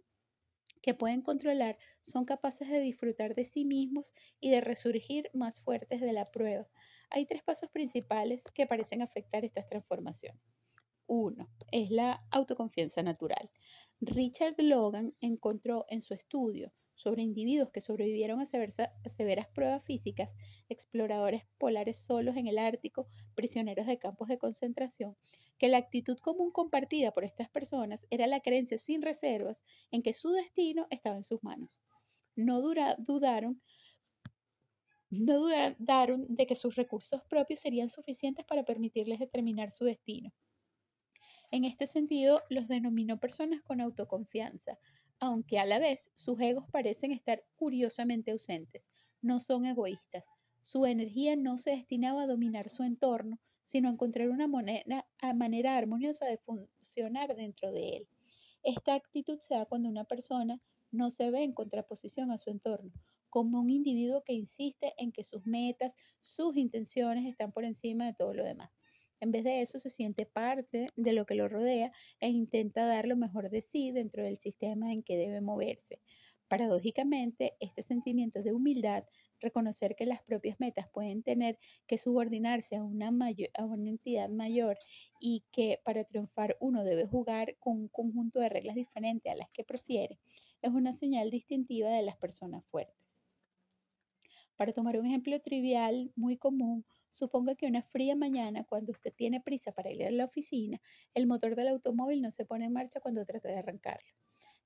controlar, son capaces de disfrutar de sí mismos y de resurgir más fuertes de la prueba. Hay tres pasos principales que parecen afectar estas transformaciones. Uno, es la autoconfianza natural. Richard Logan encontró en su estudio sobre individuos que sobrevivieron a severas pruebas físicas, exploradores polares solos en el Ártico, prisioneros de campos de concentración, que la actitud común compartida por estas personas era la creencia sin reservas en que su destino estaba en sus manos. No dudaron de que sus recursos propios serían suficientes para permitirles determinar su destino. En este sentido, los denominó personas con autoconfianza, aunque a la vez sus egos parecen estar curiosamente ausentes. No son egoístas. Su energía no se destinaba a dominar su entorno, sino a encontrar una manera armoniosa de funcionar dentro de él. Esta actitud se da cuando una persona no se ve en contraposición a su entorno, como un individuo que insiste en que sus metas, sus intenciones están por encima de todo lo demás. En vez de eso, se siente parte de lo que lo rodea e intenta dar lo mejor de sí dentro del sistema en que debe moverse. Paradójicamente, este sentimiento de humildad, reconocer que las propias metas pueden tener que subordinarse a una entidad mayor y que para triunfar uno debe jugar con un conjunto de reglas diferentes a las que prefiere, es una señal distintiva de las personas fuertes. Para tomar un ejemplo trivial muy común, suponga que una fría mañana, cuando usted tiene prisa para ir a la oficina, el motor del automóvil no se pone en marcha cuando trata de arrancarlo.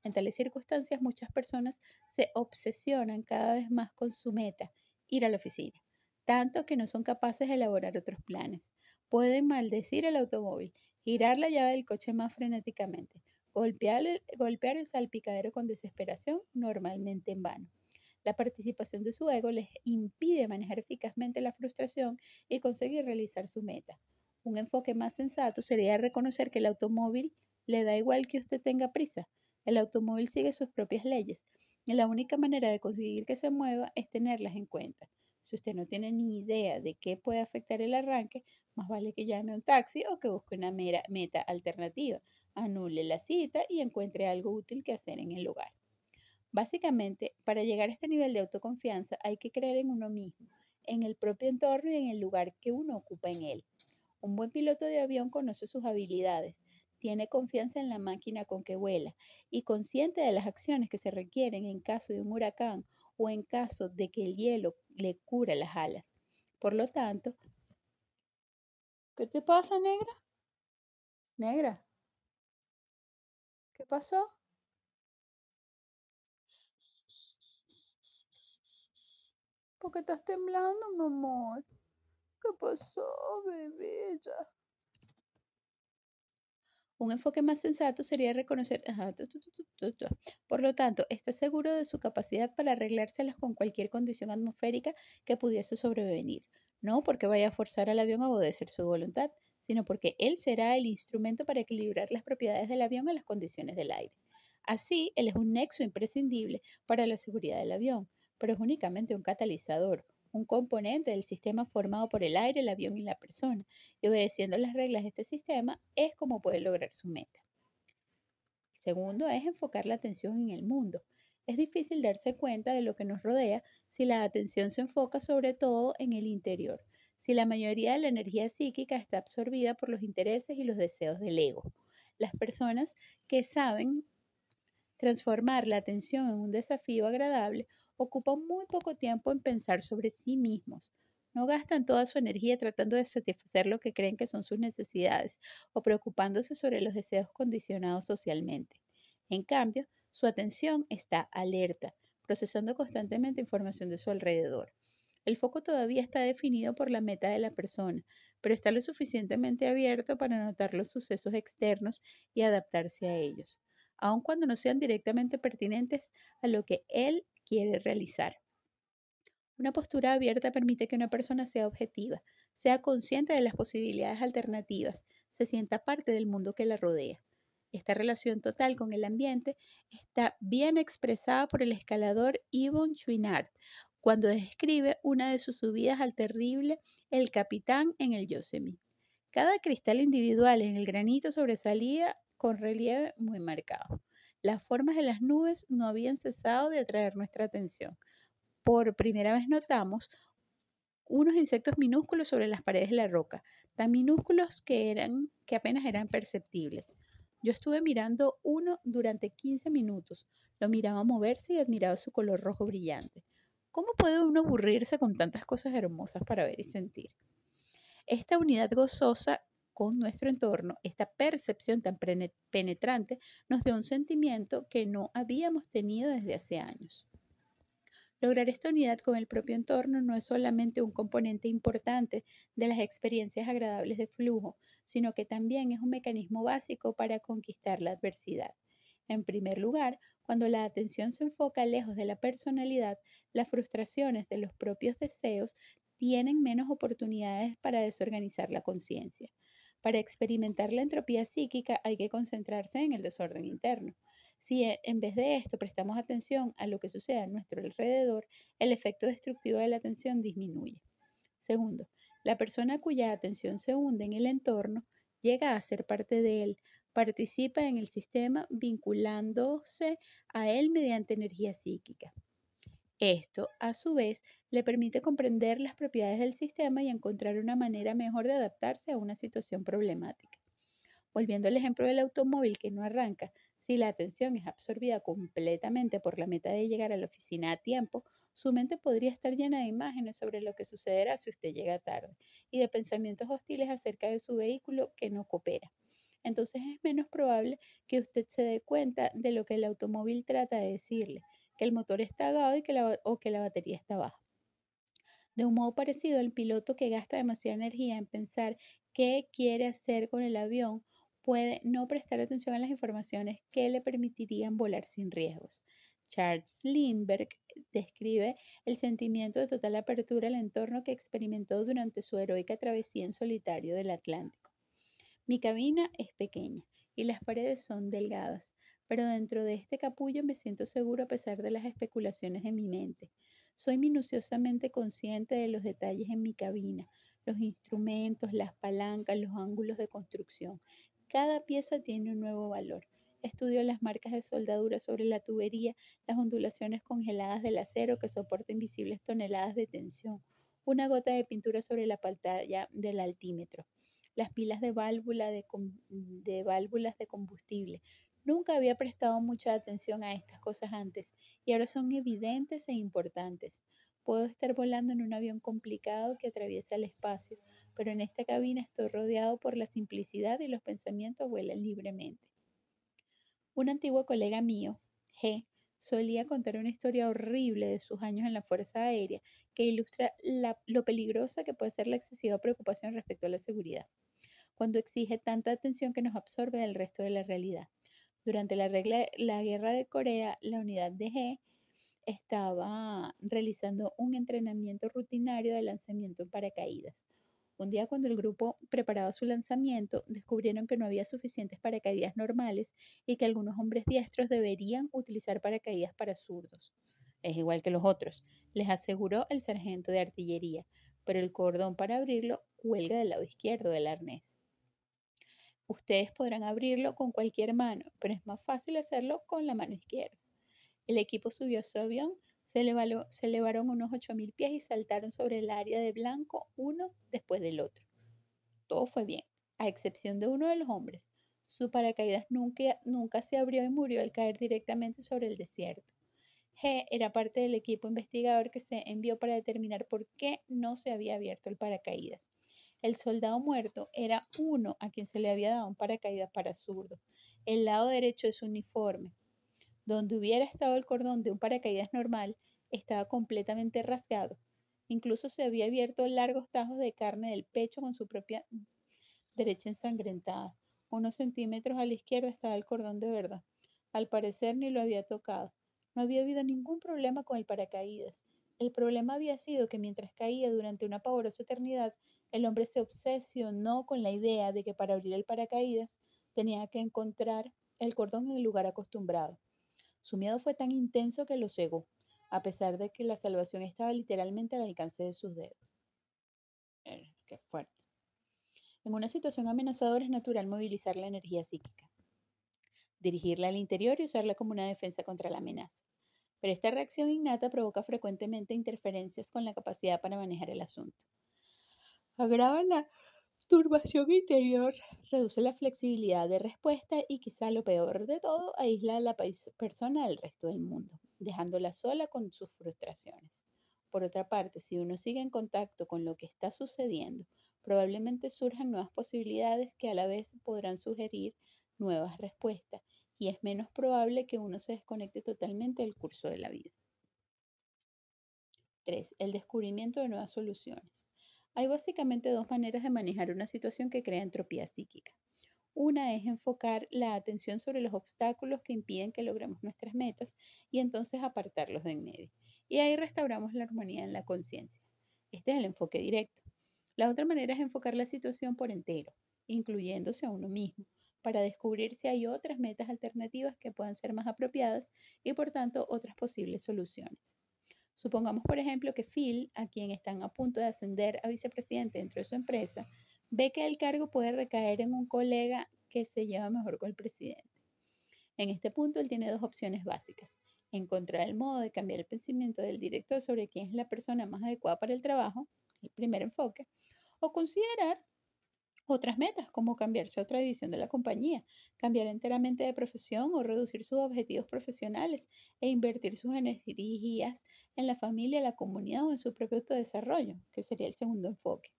En tales circunstancias, muchas personas se obsesionan cada vez más con su meta, ir a la oficina, tanto que no son capaces de elaborar otros planes. Pueden maldecir el automóvil, girar la llave del coche más frenéticamente, golpear el salpicadero con desesperación, normalmente en vano. La participación de su ego les impide manejar eficazmente la frustración y conseguir realizar su meta. Un enfoque más sensato sería reconocer que el automóvil le da igual que usted tenga prisa. El automóvil sigue sus propias leyes y la única manera de conseguir que se mueva es tenerlas en cuenta. Si usted no tiene ni idea de qué puede afectar el arranque, más vale que llame a un taxi o que busque una meta alternativa. Anule la cita y encuentre algo útil que hacer en el lugar. Básicamente, para llegar a este nivel de autoconfianza hay que creer en uno mismo, en el propio entorno y en el lugar que uno ocupa en él. Un buen piloto de avión conoce sus habilidades, tiene confianza en la máquina con que vuela y consciente de las acciones que se requieren en caso de un huracán o en caso de que el hielo le cubra las alas. Por lo tanto, ¿qué te pasa, negra? Negra, ¿qué pasó? ¿Por qué estás temblando, mi amor? ¿Qué pasó, bebé? Ya. Un enfoque más sensato sería reconocer, Por lo tanto, está seguro de su capacidad para arreglárselas con cualquier condición atmosférica que pudiese sobrevenir. No porque vaya a forzar al avión a obedecer su voluntad, sino porque él será el instrumento para equilibrar las propiedades del avión a las condiciones del aire. Así, él es un nexo imprescindible para la seguridad del avión, pero es únicamente un catalizador, un componente del sistema formado por el aire, el avión y la persona, y obedeciendo las reglas de este sistema es como puede lograr su meta. Segundo es enfocar la atención en el mundo. Es difícil darse cuenta de lo que nos rodea si la atención se enfoca sobre todo en el interior, si la mayoría de la energía psíquica está absorbida por los intereses y los deseos del ego. Las personas que saben transformar la atención en un desafío agradable ocupan muy poco tiempo en pensar sobre sí mismos. No gastan toda su energía tratando de satisfacer lo que creen que son sus necesidades o preocupándose sobre los deseos condicionados socialmente. En cambio, su atención está alerta, procesando constantemente información de su alrededor. El foco todavía está definido por la meta de la persona, pero está lo suficientemente abierto para notar los sucesos externos y adaptarse a ellos, aun cuando no sean directamente pertinentes a lo que él quiere realizar. Una postura abierta permite que una persona sea objetiva, sea consciente de las posibilidades alternativas, se sienta parte del mundo que la rodea. Esta relación total con el ambiente está bien expresada por el escalador Yvon Chouinard cuando describe una de sus subidas al terrible El Capitán en el Yosemite. Cada cristal individual en el granito sobresalía con relieve muy marcado. Las formas de las nubes no habían cesado de atraer nuestra atención. Por primera vez notamos unos insectos minúsculos sobre las paredes de la roca, tan minúsculos que apenas eran perceptibles. Yo estuve mirando uno durante 15 minutos. Lo miraba moverse y admiraba su color rojo brillante. ¿Cómo puede uno aburrirse con tantas cosas hermosas para ver y sentir? Esta unidad gozosa con nuestro entorno, esta percepción tan penetrante, nos dio un sentimiento que no habíamos tenido desde hace años. Lograr esta unidad con el propio entorno no es solamente un componente importante de las experiencias agradables de flujo, sino que también es un mecanismo básico para conquistar la adversidad. En primer lugar, cuando la atención se enfoca lejos de la personalidad, las frustraciones de los propios deseos tienen menos oportunidades para desorganizar la conciencia. Para experimentar la entropía psíquica hay que concentrarse en el desorden interno. Si en vez de esto prestamos atención a lo que sucede a nuestro alrededor, el efecto destructivo de la atención disminuye. Segundo, la persona cuya atención se hunde en el entorno llega a ser parte de él, participa en el sistema vinculándose a él mediante energía psíquica. Esto, a su vez, le permite comprender las propiedades del sistema y encontrar una manera mejor de adaptarse a una situación problemática. Volviendo al ejemplo del automóvil que no arranca, si la atención es absorbida completamente por la meta de llegar a la oficina a tiempo, su mente podría estar llena de imágenes sobre lo que sucederá si usted llega tarde y de pensamientos hostiles acerca de su vehículo que no coopera. Entonces es menos probable que usted se dé cuenta de lo que el automóvil trata de decirle, que el motor está apagado o que la batería está baja. De un modo parecido, el piloto que gasta demasiada energía en pensar qué quiere hacer con el avión puede no prestar atención a las informaciones que le permitirían volar sin riesgos. Charles Lindbergh describe el sentimiento de total apertura al entorno que experimentó durante su heroica travesía en solitario del Atlántico. Mi cabina es pequeña y las paredes son delgadas, pero dentro de este capullo me siento seguro a pesar de las especulaciones de mi mente. Soy minuciosamente consciente de los detalles en mi cabina, los instrumentos, las palancas, los ángulos de construcción. Cada pieza tiene un nuevo valor. Estudio las marcas de soldadura sobre la tubería, las ondulaciones congeladas del acero que soporta invisibles toneladas de tensión, una gota de pintura sobre la pantalla del altímetro, las pilas de válvulas de combustible. Nunca había prestado mucha atención a estas cosas antes y ahora son evidentes e importantes. Puedo estar volando en un avión complicado que atraviesa el espacio, pero en esta cabina estoy rodeado por la simplicidad y los pensamientos vuelan libremente. Un antiguo colega mío, G, solía contar una historia horrible de sus años en la Fuerza Aérea que ilustra lo peligrosa que puede ser la excesiva preocupación respecto a la seguridad cuando exige tanta atención que nos absorbe del resto de la realidad. Durante la guerra de Corea, la unidad de G estaba realizando un entrenamiento rutinario de lanzamiento en paracaídas. Un día cuando el grupo preparaba su lanzamiento, descubrieron que no había suficientes paracaídas normales y que algunos hombres diestros deberían utilizar paracaídas para zurdos. Es igual que los otros, les aseguró el sargento de artillería, pero el cordón para abrirlo cuelga del lado izquierdo del arnés. Ustedes podrán abrirlo con cualquier mano, pero es más fácil hacerlo con la mano izquierda. El equipo subió a su avión, se elevaron unos 8.000 pies y saltaron sobre el área de blanco uno después del otro. Todo fue bien, a excepción de uno de los hombres. Su paracaídas nunca se abrió y murió al caer directamente sobre el desierto. G era parte del equipo investigador que se envió para determinar por qué no se había abierto el paracaídas. El soldado muerto era uno a quien se le había dado un paracaídas para zurdo. El lado derecho de su uniforme, donde hubiera estado el cordón de un paracaídas normal, estaba completamente rasgado. Incluso se había abierto largos tajos de carne del pecho con su propia derecha ensangrentada. Unos centímetros a la izquierda estaba el cordón de verdad. Al parecer ni lo había tocado. No había habido ningún problema con el paracaídas. El problema había sido que mientras caía durante una pavorosa eternidad, el hombre se obsesionó con la idea de que para abrir el paracaídas tenía que encontrar el cordón en el lugar acostumbrado. Su miedo fue tan intenso que lo cegó, a pesar de que la salvación estaba literalmente al alcance de sus dedos. Qué fuerte. En una situación amenazadora es natural movilizar la energía psíquica, dirigirla al interior y usarla como una defensa contra la amenaza. Pero esta reacción innata provoca frecuentemente interferencias con la capacidad para manejar el asunto. Agrava la turbación interior, reduce la flexibilidad de respuesta y quizá lo peor de todo, aísla a la persona del resto del mundo, dejándola sola con sus frustraciones. Por otra parte, si uno sigue en contacto con lo que está sucediendo, probablemente surjan nuevas posibilidades que a la vez podrán sugerir nuevas respuestas y es menos probable que uno se desconecte totalmente del curso de la vida. 3. El descubrimiento de nuevas soluciones. Hay básicamente dos maneras de manejar una situación que crea entropía psíquica. Una es enfocar la atención sobre los obstáculos que impiden que logremos nuestras metas y entonces apartarlos de en medio. Y ahí restauramos la armonía en la conciencia. Este es el enfoque directo. La otra manera es enfocar la situación por entero, incluyéndose a uno mismo, para descubrir si hay otras metas alternativas que puedan ser más apropiadas y por tanto otras posibles soluciones. Supongamos, por ejemplo, que Phil, a quien están a punto de ascender a vicepresidente dentro de su empresa, ve que el cargo puede recaer en un colega que se lleva mejor con el presidente. En este punto, él tiene dos opciones básicas. Encontrar el modo de cambiar el pensamiento del director sobre quién es la persona más adecuada para el trabajo, el primer enfoque, o considerar otras metas, como cambiarse a otra división de la compañía, cambiar enteramente de profesión o reducir sus objetivos profesionales e invertir sus energías en la familia, la comunidad o en su propio autodesarrollo, que sería el segundo enfoque.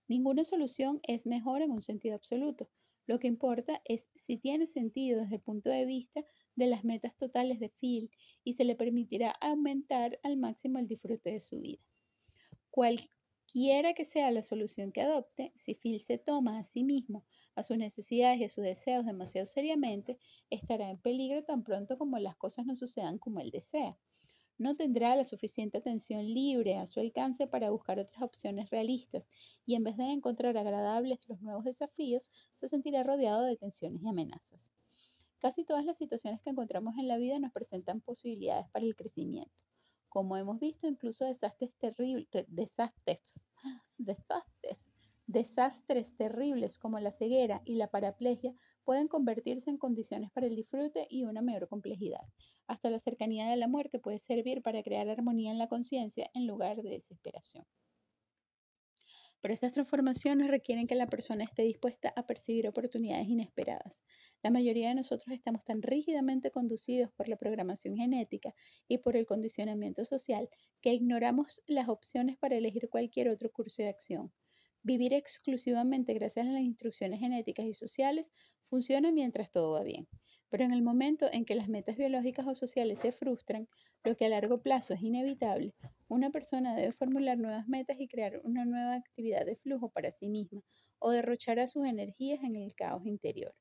Ninguna solución es mejor en un sentido absoluto. Lo que importa es si tiene sentido desde el punto de vista de las metas totales de Phil y se le permitirá aumentar al máximo el disfrute de su vida. Cualquiera que sea la solución que adopte, si Phil se toma a sí mismo, a sus necesidades y a sus deseos demasiado seriamente, estará en peligro tan pronto como las cosas no sucedan como él desea. No tendrá la suficiente atención libre a su alcance para buscar otras opciones realistas y en vez de encontrar agradables los nuevos desafíos, se sentirá rodeado de tensiones y amenazas. Casi todas las situaciones que encontramos en la vida nos presentan posibilidades para el crecimiento. Como hemos visto, incluso desastres terribles como la ceguera y la paraplegia pueden convertirse en condiciones para el disfrute y una mayor complejidad. Hasta la cercanía de la muerte puede servir para crear armonía en la conciencia en lugar de desesperación. Pero estas transformaciones requieren que la persona esté dispuesta a percibir oportunidades inesperadas. La mayoría de nosotros estamos tan rígidamente conducidos por la programación genética y por el condicionamiento social que ignoramos las opciones para elegir cualquier otro curso de acción. Vivir exclusivamente gracias a las instrucciones genéticas y sociales funciona mientras todo va bien. Pero en el momento en que las metas biológicas o sociales se frustran, lo que a largo plazo es inevitable, una persona debe formular nuevas metas y crear una nueva actividad de flujo para sí misma o derrochar a sus energías en el caos interior.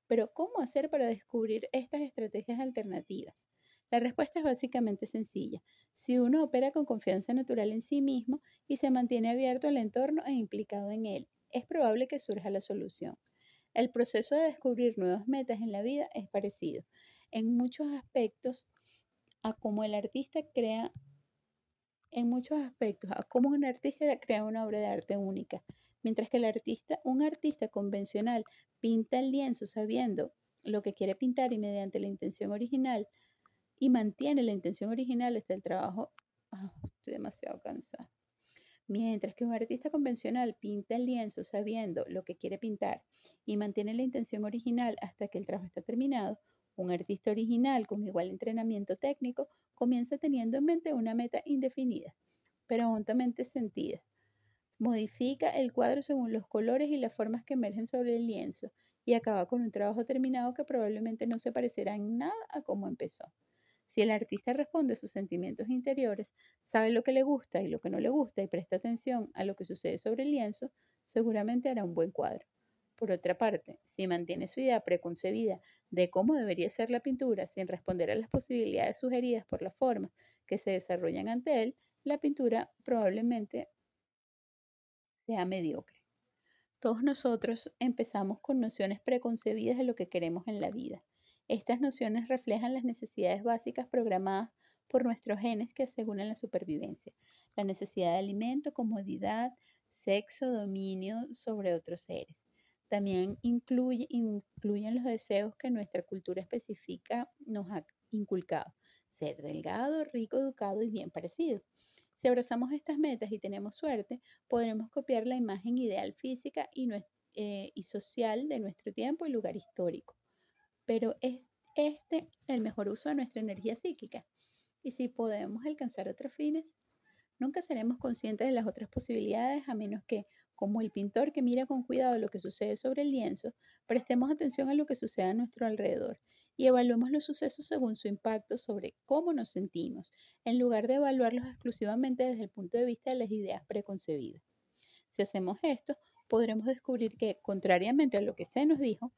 Pero ¿cómo hacer para descubrir estas estrategias alternativas? La respuesta es básicamente sencilla. Si uno opera con confianza natural en sí mismo y se mantiene abierto al entorno e implicado en él, es probable que surja la solución. El proceso de descubrir nuevas metas en la vida es parecido en muchos aspectos a cómo el artista crea a cómo un artista crea una obra de arte única, mientras que un artista convencional pinta el lienzo sabiendo lo que quiere pintar y mediante la intención original y mantiene la intención original hasta el trabajo. Estoy demasiado cansada. Mientras que un artista convencional pinta el lienzo sabiendo lo que quiere pintar y mantiene la intención original hasta que el trabajo está terminado, un artista original con igual entrenamiento técnico comienza teniendo en mente una meta indefinida, pero hondamente sentida. Modifica el cuadro según los colores y las formas que emergen sobre el lienzo y acaba con un trabajo terminado que probablemente no se parecerá en nada a cómo empezó. Si el artista responde a sus sentimientos interiores, sabe lo que le gusta y lo que no le gusta y presta atención a lo que sucede sobre el lienzo, seguramente hará un buen cuadro. Por otra parte, si mantiene su idea preconcebida de cómo debería ser la pintura sin responder a las posibilidades sugeridas por las formas que se desarrollan ante él, la pintura probablemente sea mediocre. Todos nosotros empezamos con nociones preconcebidas de lo que queremos en la vida. Estas nociones reflejan las necesidades básicas programadas por nuestros genes que aseguran la supervivencia. La necesidad de alimento, comodidad, sexo, dominio sobre otros seres. También incluyen los deseos que nuestra cultura específica nos ha inculcado. Ser delgado, rico, educado y bien parecido. Si abrazamos estas metas y tenemos suerte, podremos copiar la imagen ideal física y social de nuestro tiempo y lugar histórico. Pero ¿es este el mejor uso de nuestra energía psíquica? Y si podemos alcanzar otros fines, nunca seremos conscientes de las otras posibilidades a menos que, como el pintor que mira con cuidado lo que sucede sobre el lienzo, prestemos atención a lo que sucede a nuestro alrededor y evaluemos los sucesos según su impacto sobre cómo nos sentimos, en lugar de evaluarlos exclusivamente desde el punto de vista de las ideas preconcebidas. Si hacemos esto, podremos descubrir que, contrariamente a lo que se nos dijo,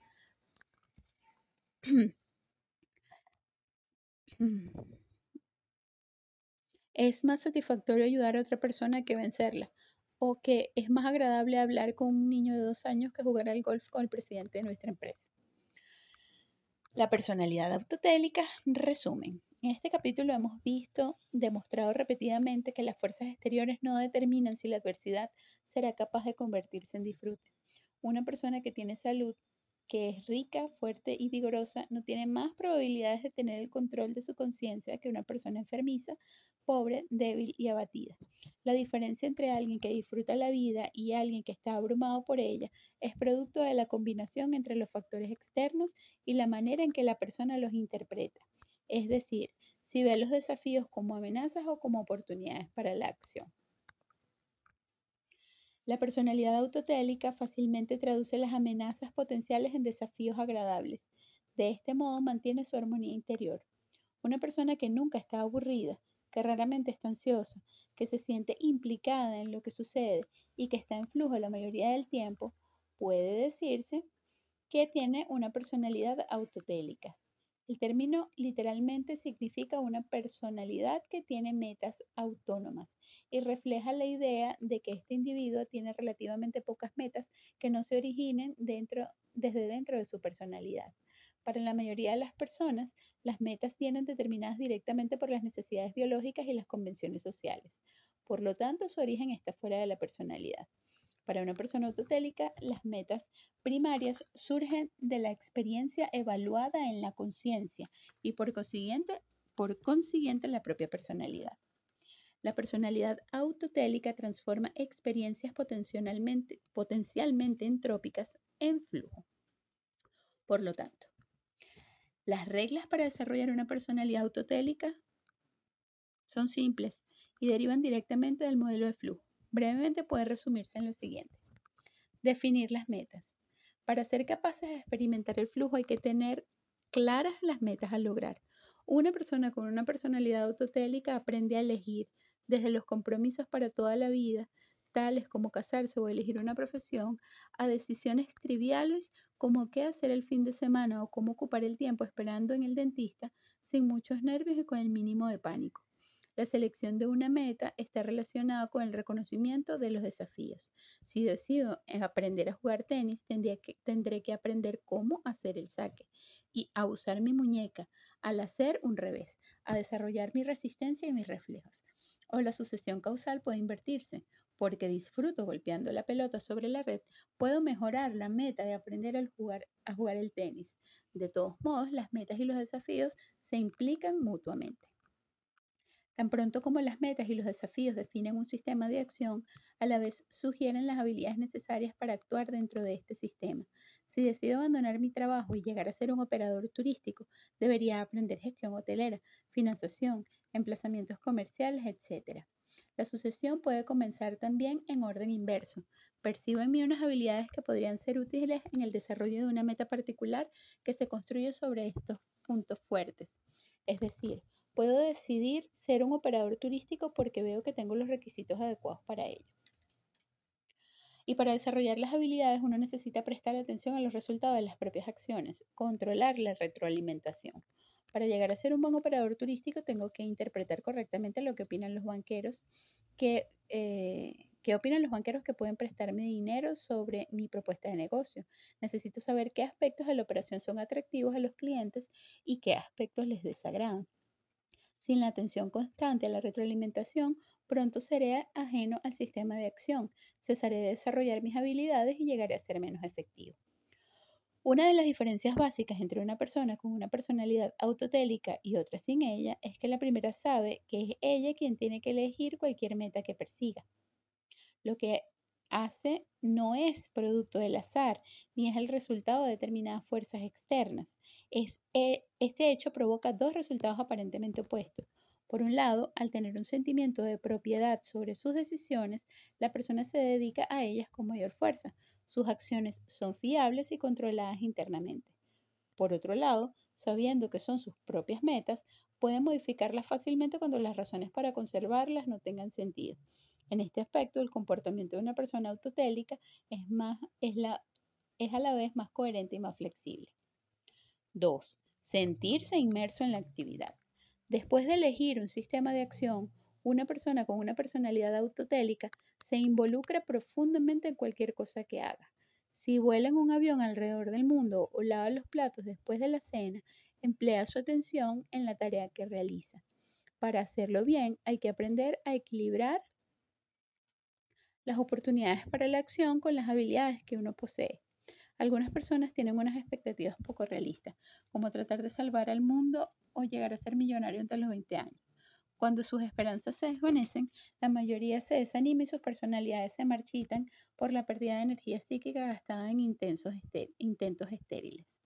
es más satisfactorio ayudar a otra persona que vencerla, o que es más agradable hablar con un niño de 2 años que jugar al golf con el presidente de nuestra empresa. La personalidad autotélica, resumen. En este capítulo hemos demostrado repetidamente que las fuerzas exteriores no determinan si la adversidad será capaz de convertirse en disfrute. Una persona que tiene salud, que es rica, fuerte y vigorosa, no tiene más probabilidades de tener el control de su conciencia que una persona enfermiza, pobre, débil y abatida. La diferencia entre alguien que disfruta la vida y alguien que está abrumado por ella es producto de la combinación entre los factores externos y la manera en que la persona los interpreta. Es decir, si ve los desafíos como amenazas o como oportunidades para la acción. La personalidad autotélica fácilmente traduce las amenazas potenciales en desafíos agradables. De este modo mantiene su armonía interior. Una persona que nunca está aburrida, que raramente está ansiosa, que se siente implicada en lo que sucede y que está en flujo la mayoría del tiempo, puede decirse que tiene una personalidad autotélica. El término literalmente significa una personalidad que tiene metas autónomas y refleja la idea de que este individuo tiene relativamente pocas metas que no se originen desde dentro de su personalidad. Para la mayoría de las personas, las metas vienen determinadas directamente por las necesidades biológicas y las convenciones sociales. Por lo tanto, su origen está fuera de la personalidad. Para una persona autotélica, las metas primarias surgen de la experiencia evaluada en la conciencia y por consiguiente la propia personalidad. La personalidad autotélica transforma experiencias potencialmente entrópicas en flujo. Por lo tanto, las reglas para desarrollar una personalidad autotélica son simples y derivan directamente del modelo de flujo. Brevemente puede resumirse en lo siguiente. Definir las metas. Para ser capaces de experimentar el flujo hay que tener claras las metas a lograr. Una persona con una personalidad autotélica aprende a elegir desde los compromisos para toda la vida, tales como casarse o elegir una profesión, a decisiones triviales como qué hacer el fin de semana o cómo ocupar el tiempo esperando en el dentista, sin muchos nervios y con el mínimo de pánico. La selección de una meta está relacionada con el reconocimiento de los desafíos. Si decido aprender a jugar tenis, tendré que aprender cómo hacer el saque y a usar mi muñeca al hacer un revés, a desarrollar mi resistencia y mis reflejos. O la sucesión causal puede invertirse. Porque disfruto golpeando la pelota sobre la red, puedo mejorar la meta de aprender a jugar el tenis. De todos modos, las metas y los desafíos se implican mutuamente. Tan pronto como las metas y los desafíos definen un sistema de acción, a la vez sugieren las habilidades necesarias para actuar dentro de este sistema. Si decido abandonar mi trabajo y llegar a ser un operador turístico, debería aprender gestión hotelera, financiación, emplazamientos comerciales, etc. La sucesión puede comenzar también en orden inverso. Percibo en mí unas habilidades que podrían ser útiles en el desarrollo de una meta particular que se construye sobre estos puntos fuertes. Es decir, puedo decidir ser un operador turístico porque veo que tengo los requisitos adecuados para ello. Y para desarrollar las habilidades uno necesita prestar atención a los resultados de las propias acciones, controlar la retroalimentación. Para llegar a ser un buen operador turístico tengo que interpretar correctamente lo que opinan los banqueros que ¿Qué opinan los banqueros que pueden prestarme dinero sobre mi propuesta de negocio? Necesito saber qué aspectos de la operación son atractivos a los clientes y qué aspectos les desagradan. Sin la atención constante a la retroalimentación, pronto seré ajeno al sistema de acción, cesaré de desarrollar mis habilidades y llegaré a ser menos efectivo. Una de las diferencias básicas entre una persona con una personalidad autotélica y otra sin ella es que la primera sabe que es ella quien tiene que elegir cualquier meta que persiga. Lo que hace no es producto del azar, ni es el resultado de determinadas fuerzas externas. Este hecho provoca dos resultados aparentemente opuestos. Por un lado, al tener un sentimiento de propiedad sobre sus decisiones, la persona se dedica a ellas con mayor fuerza. Sus acciones son fiables y controladas internamente. Por otro lado, sabiendo que son sus propias metas, pueden modificarlas fácilmente cuando las razones para conservarlas no tengan sentido. En este aspecto, el comportamiento de una persona autotélica es a la vez más coherente y más flexible. 2. Sentirse inmerso en la actividad. Después de elegir un sistema de acción, una persona con una personalidad autotélica se involucra profundamente en cualquier cosa que haga. Si vuela en un avión alrededor del mundo o lava los platos después de la cena, emplea su atención en la tarea que realiza. Para hacerlo bien, hay que aprender a equilibrar las oportunidades para la acción con las habilidades que uno posee. Algunas personas tienen unas expectativas poco realistas, como tratar de salvar al mundo o llegar a ser millonario antes de los 20 años. Cuando sus esperanzas se desvanecen, la mayoría se desanima y sus personalidades se marchitan por la pérdida de energía psíquica gastada en intentos estériles.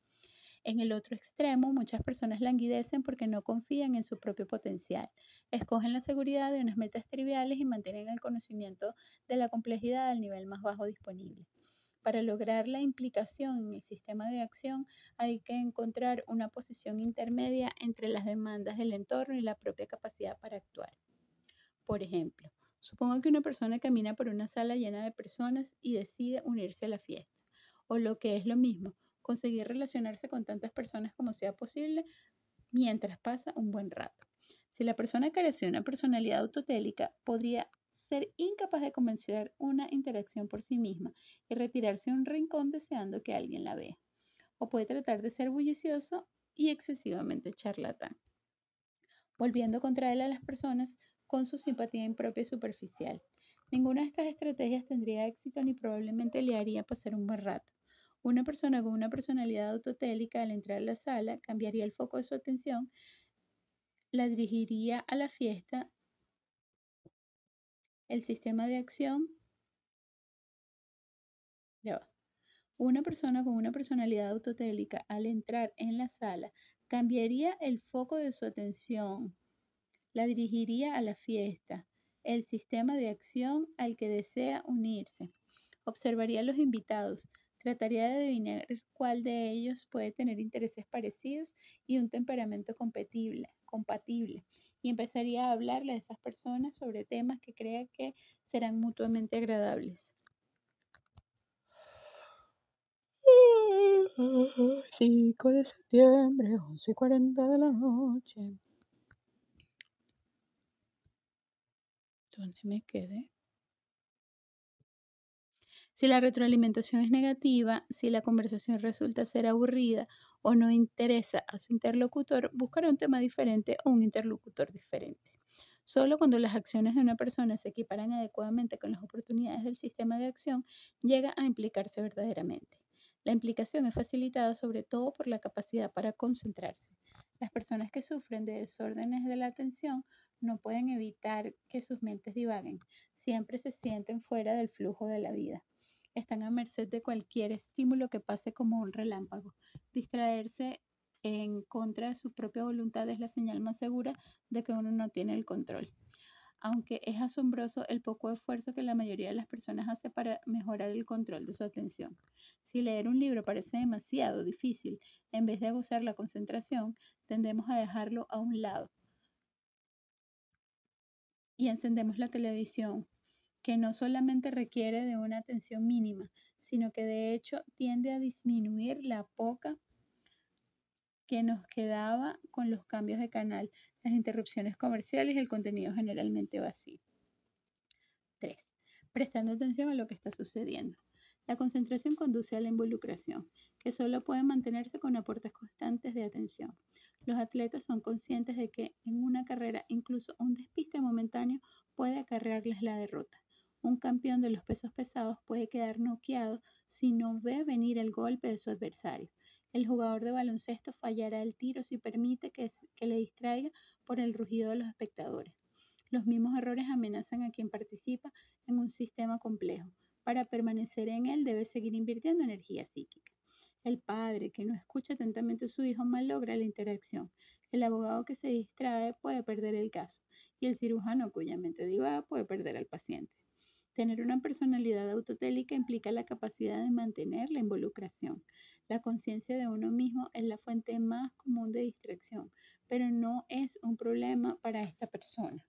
En el otro extremo, muchas personas languidecen porque no confían en su propio potencial. Escogen la seguridad de unas metas triviales y mantienen el conocimiento de la complejidad al nivel más bajo disponible. Para lograr la implicación en el sistema de acción hay que encontrar una posición intermedia entre las demandas del entorno y la propia capacidad para actuar. Por ejemplo, supongo que una persona camina por una sala llena de personas y decide unirse a la fiesta. O lo que es lo mismo, conseguir relacionarse con tantas personas como sea posible mientras pasa un buen rato. Si la persona carece de una personalidad autotélica, podría ser incapaz de comenzar una interacción por sí misma y retirarse a un rincón deseando que alguien la vea. O puede tratar de ser bullicioso y excesivamente charlatán, volviendo contra él a las personas con su simpatía impropia y superficial. Ninguna de estas estrategias tendría éxito ni probablemente le haría pasar un buen rato. Una persona con una personalidad autotélica al entrar a la sala cambiaría el foco de su atención, la dirigiría a la fiesta, el sistema de acción. Ya va. Una persona con una personalidad autotélica al entrar en la sala cambiaría el foco de su atención, la dirigiría a la fiesta, el sistema de acción al que desea unirse. Observaría a los invitados, trataría de adivinar cuál de ellos puede tener intereses parecidos y un temperamento compatible, y empezaría a hablarle a esas personas sobre temas que crea que serán mutuamente agradables. 5 de septiembre, 11:40 de la noche. ¿Dónde me quedé? Si la retroalimentación es negativa, si la conversación resulta ser aburrida o no interesa a su interlocutor, buscará un tema diferente o un interlocutor diferente. Solo cuando las acciones de una persona se equiparan adecuadamente con las oportunidades del sistema de acción, llega a implicarse verdaderamente. La implicación es facilitada sobre todo por la capacidad para concentrarse. Las personas que sufren de desórdenes de la atención no pueden evitar que sus mentes divaguen. Siempre se sienten fuera del flujo de la vida. Están a merced de cualquier estímulo que pase como un relámpago. Distraerse en contra de su propia voluntad es la señal más segura de que uno no tiene el control. Aunque es asombroso el poco esfuerzo que la mayoría de las personas hace para mejorar el control de su atención. Si leer un libro parece demasiado difícil, en vez de gozar la concentración, tendemos a dejarlo a un lado y encendemos la televisión, que no solamente requiere de una atención mínima, sino que de hecho tiende a disminuir la poca que nos quedaba con los cambios de canal, las interrupciones comerciales y el contenido generalmente vacío. 3. prestando atención a lo que está sucediendo. La concentración conduce a la involucración, que solo puede mantenerse con aportes constantes de atención. Los atletas son conscientes de que en una carrera incluso un despiste momentáneo puede acarrearles la derrota. Un campeón de los pesos pesados puede quedar noqueado si no ve venir el golpe de su adversario. El jugador de baloncesto fallará el tiro si permite que le distraiga por el rugido de los espectadores. Los mismos errores amenazan a quien participa en un sistema complejo. Para permanecer en él debe seguir invirtiendo energía psíquica. El padre que no escucha atentamente a su hijo malogra la interacción. El abogado que se distrae puede perder el caso y el cirujano cuya mente divaga puede perder al paciente. Tener una personalidad autotélica implica la capacidad de mantener la involucración. La conciencia de uno mismo es la fuente más común de distracción, pero no es un problema para esta persona.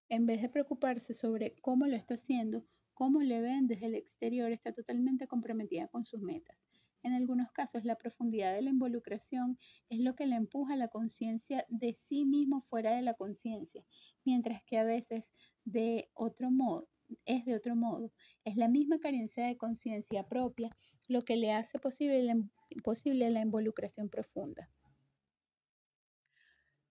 En vez de preocuparse sobre cómo lo está haciendo, cómo le ven desde el exterior, está totalmente comprometida con sus metas. En algunos casos, la profundidad de la involucración es lo que le empuja a la conciencia de sí mismo fuera de la conciencia, mientras que a veces de otro modo, es de otro modo. Es la misma carencia de conciencia propia lo que le hace posible la involucración profunda.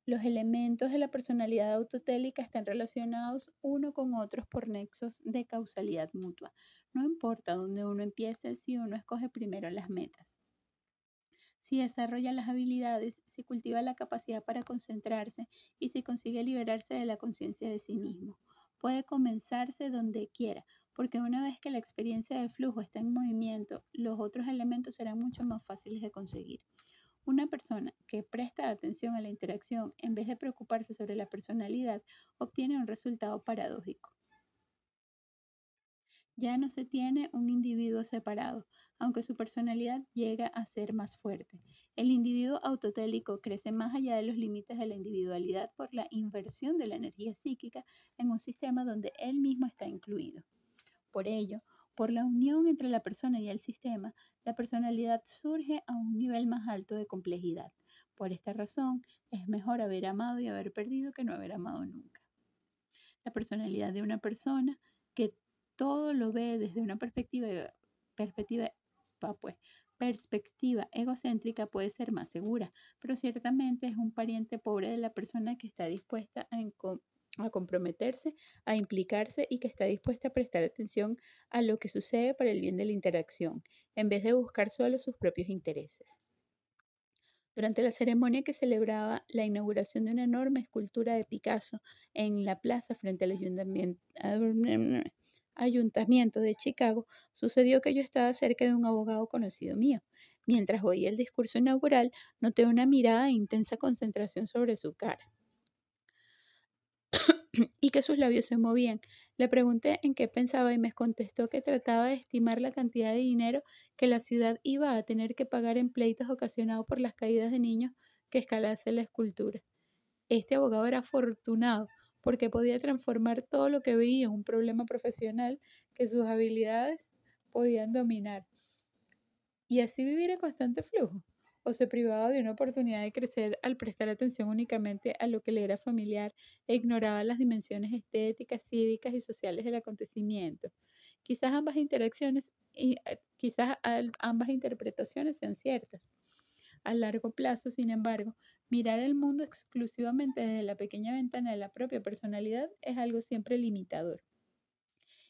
Los elementos de la personalidad autotélica están relacionados uno con otros por nexos de causalidad mutua. No importa dónde uno empiece si uno escoge primero las metas. Si desarrolla las habilidades, si cultiva la capacidad para concentrarse y si consigue liberarse de la conciencia de sí mismo. Puede comenzarse donde quiera, porque una vez que la experiencia de flujo está en movimiento, los otros elementos serán mucho más fáciles de conseguir. Una persona que presta atención a la interacción en vez de preocuparse sobre la personalidad obtiene un resultado paradójico. Ya no se tiene un individuo separado, aunque su personalidad llega a ser más fuerte. El individuo autotélico crece más allá de los límites de la individualidad por la inversión de la energía psíquica en un sistema donde él mismo está incluido. Por ello, por la unión entre la persona y el sistema, la personalidad surge a un nivel más alto de complejidad. Por esta razón, es mejor haber amado y haber perdido que no haber amado nunca. La personalidad de una persona que todo lo ve desde una perspectiva, pues, perspectiva egocéntrica puede ser más segura, pero ciertamente es un pariente pobre de la persona que está dispuesta a comprometerse, a implicarse y que está dispuesta a prestar atención a lo que sucede para el bien de la interacción, en vez de buscar solo sus propios intereses. Durante la ceremonia que celebraba la inauguración de una enorme escultura de Picasso en la plaza frente al ayuntamiento de Chicago, sucedió que yo estaba cerca de un abogado conocido mío. Mientras oía el discurso inaugural, noté una mirada de intensa concentración sobre su cara y que sus labios se movían. Le pregunté en qué pensaba y me contestó que trataba de estimar la cantidad de dinero que la ciudad iba a tener que pagar en pleitos ocasionados por las caídas de niños que escalase la escultura. Este abogado era afortunado porque podía transformar todo lo que veía en un problema profesional que sus habilidades podían dominar y así vivir en constante flujo, o se privaba de una oportunidad de crecer al prestar atención únicamente a lo que le era familiar e ignoraba las dimensiones estéticas, cívicas y sociales del acontecimiento. Quizás ambas interpretaciones sean ciertas. A largo plazo, sin embargo, mirar el mundo exclusivamente desde la pequeña ventana de la propia personalidad es algo siempre limitador.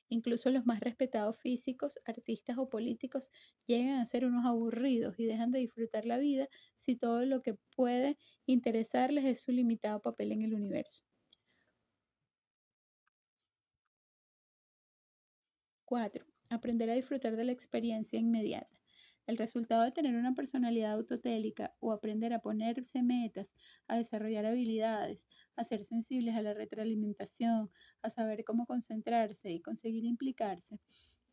Incluso los más respetados físicos, artistas o políticos llegan a ser unos aburridos y dejan de disfrutar la vida si todo lo que puede interesarles es su limitado papel en el universo. 4. Aprender a disfrutar de la experiencia inmediata. El resultado de tener una personalidad autotélica o aprender a ponerse metas, a desarrollar habilidades, a ser sensibles a la retroalimentación, a saber cómo concentrarse y conseguir implicarse,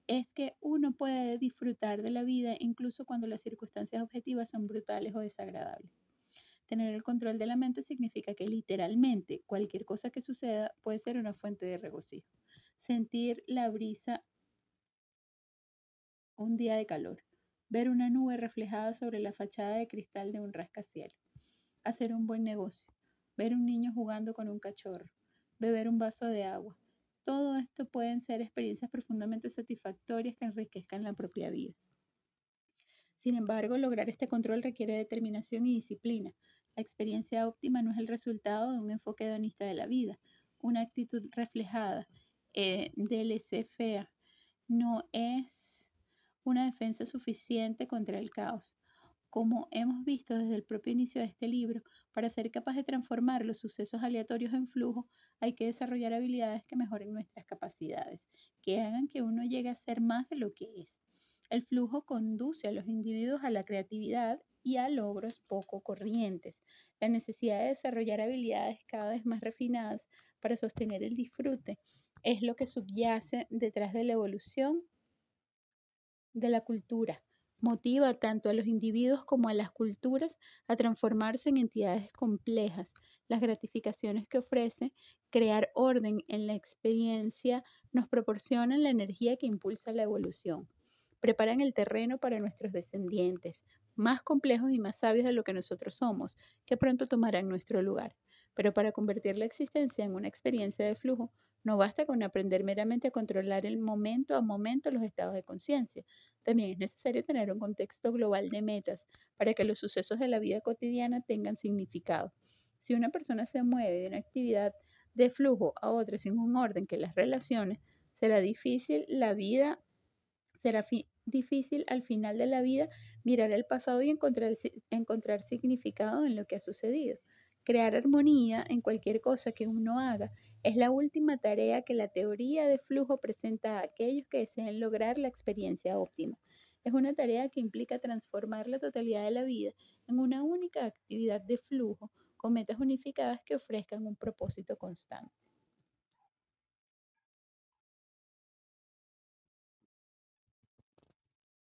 es que uno puede disfrutar de la vida incluso cuando las circunstancias objetivas son brutales o desagradables. Tener el control de la mente significa que literalmente cualquier cosa que suceda puede ser una fuente de regocijo. Sentir la brisa un día de calor, ver una nube reflejada sobre la fachada de cristal de un rascacielos, hacer un buen negocio, ver un niño jugando con un cachorro, beber un vaso de agua. Todo esto pueden ser experiencias profundamente satisfactorias que enriquezcan la propia vida. Sin embargo, lograr este control requiere determinación y disciplina. La experiencia óptima no es el resultado de un enfoque hedonista de la vida, una actitud reflejada del laissez-faire no es una defensa suficiente contra el caos. Como hemos visto desde el propio inicio de este libro, para ser capaz de transformar los sucesos aleatorios en flujo, hay que desarrollar habilidades que mejoren nuestras capacidades, que hagan que uno llegue a ser más de lo que es. El flujo conduce a los individuos a la creatividad y a logros poco corrientes. La necesidad de desarrollar habilidades cada vez más refinadas para sostener el disfrute es lo que subyace detrás de la evolución de la cultura. Motiva tanto a los individuos como a las culturas a transformarse en entidades complejas. Las gratificaciones que ofrece crear orden en la experiencia nos proporcionan la energía que impulsa la evolución. Preparan el terreno para nuestros descendientes, más complejos y más sabios de lo que nosotros somos, que pronto tomarán nuestro lugar. Pero para convertir la existencia en una experiencia de flujo, no basta con aprender meramente a controlar el momento a momento los estados de conciencia. También es necesario tener un contexto global de metas para que los sucesos de la vida cotidiana tengan significado. Si una persona se mueve de una actividad de flujo a otra sin un orden que las relacione, será difícil difícil al final de la vida mirar el pasado y encontrar significado en lo que ha sucedido. Crear armonía en cualquier cosa que uno haga es la última tarea que la teoría de flujo presenta a aquellos que deseen lograr la experiencia óptima. Es una tarea que implica transformar la totalidad de la vida en una única actividad de flujo con metas unificadas que ofrezcan un propósito constante.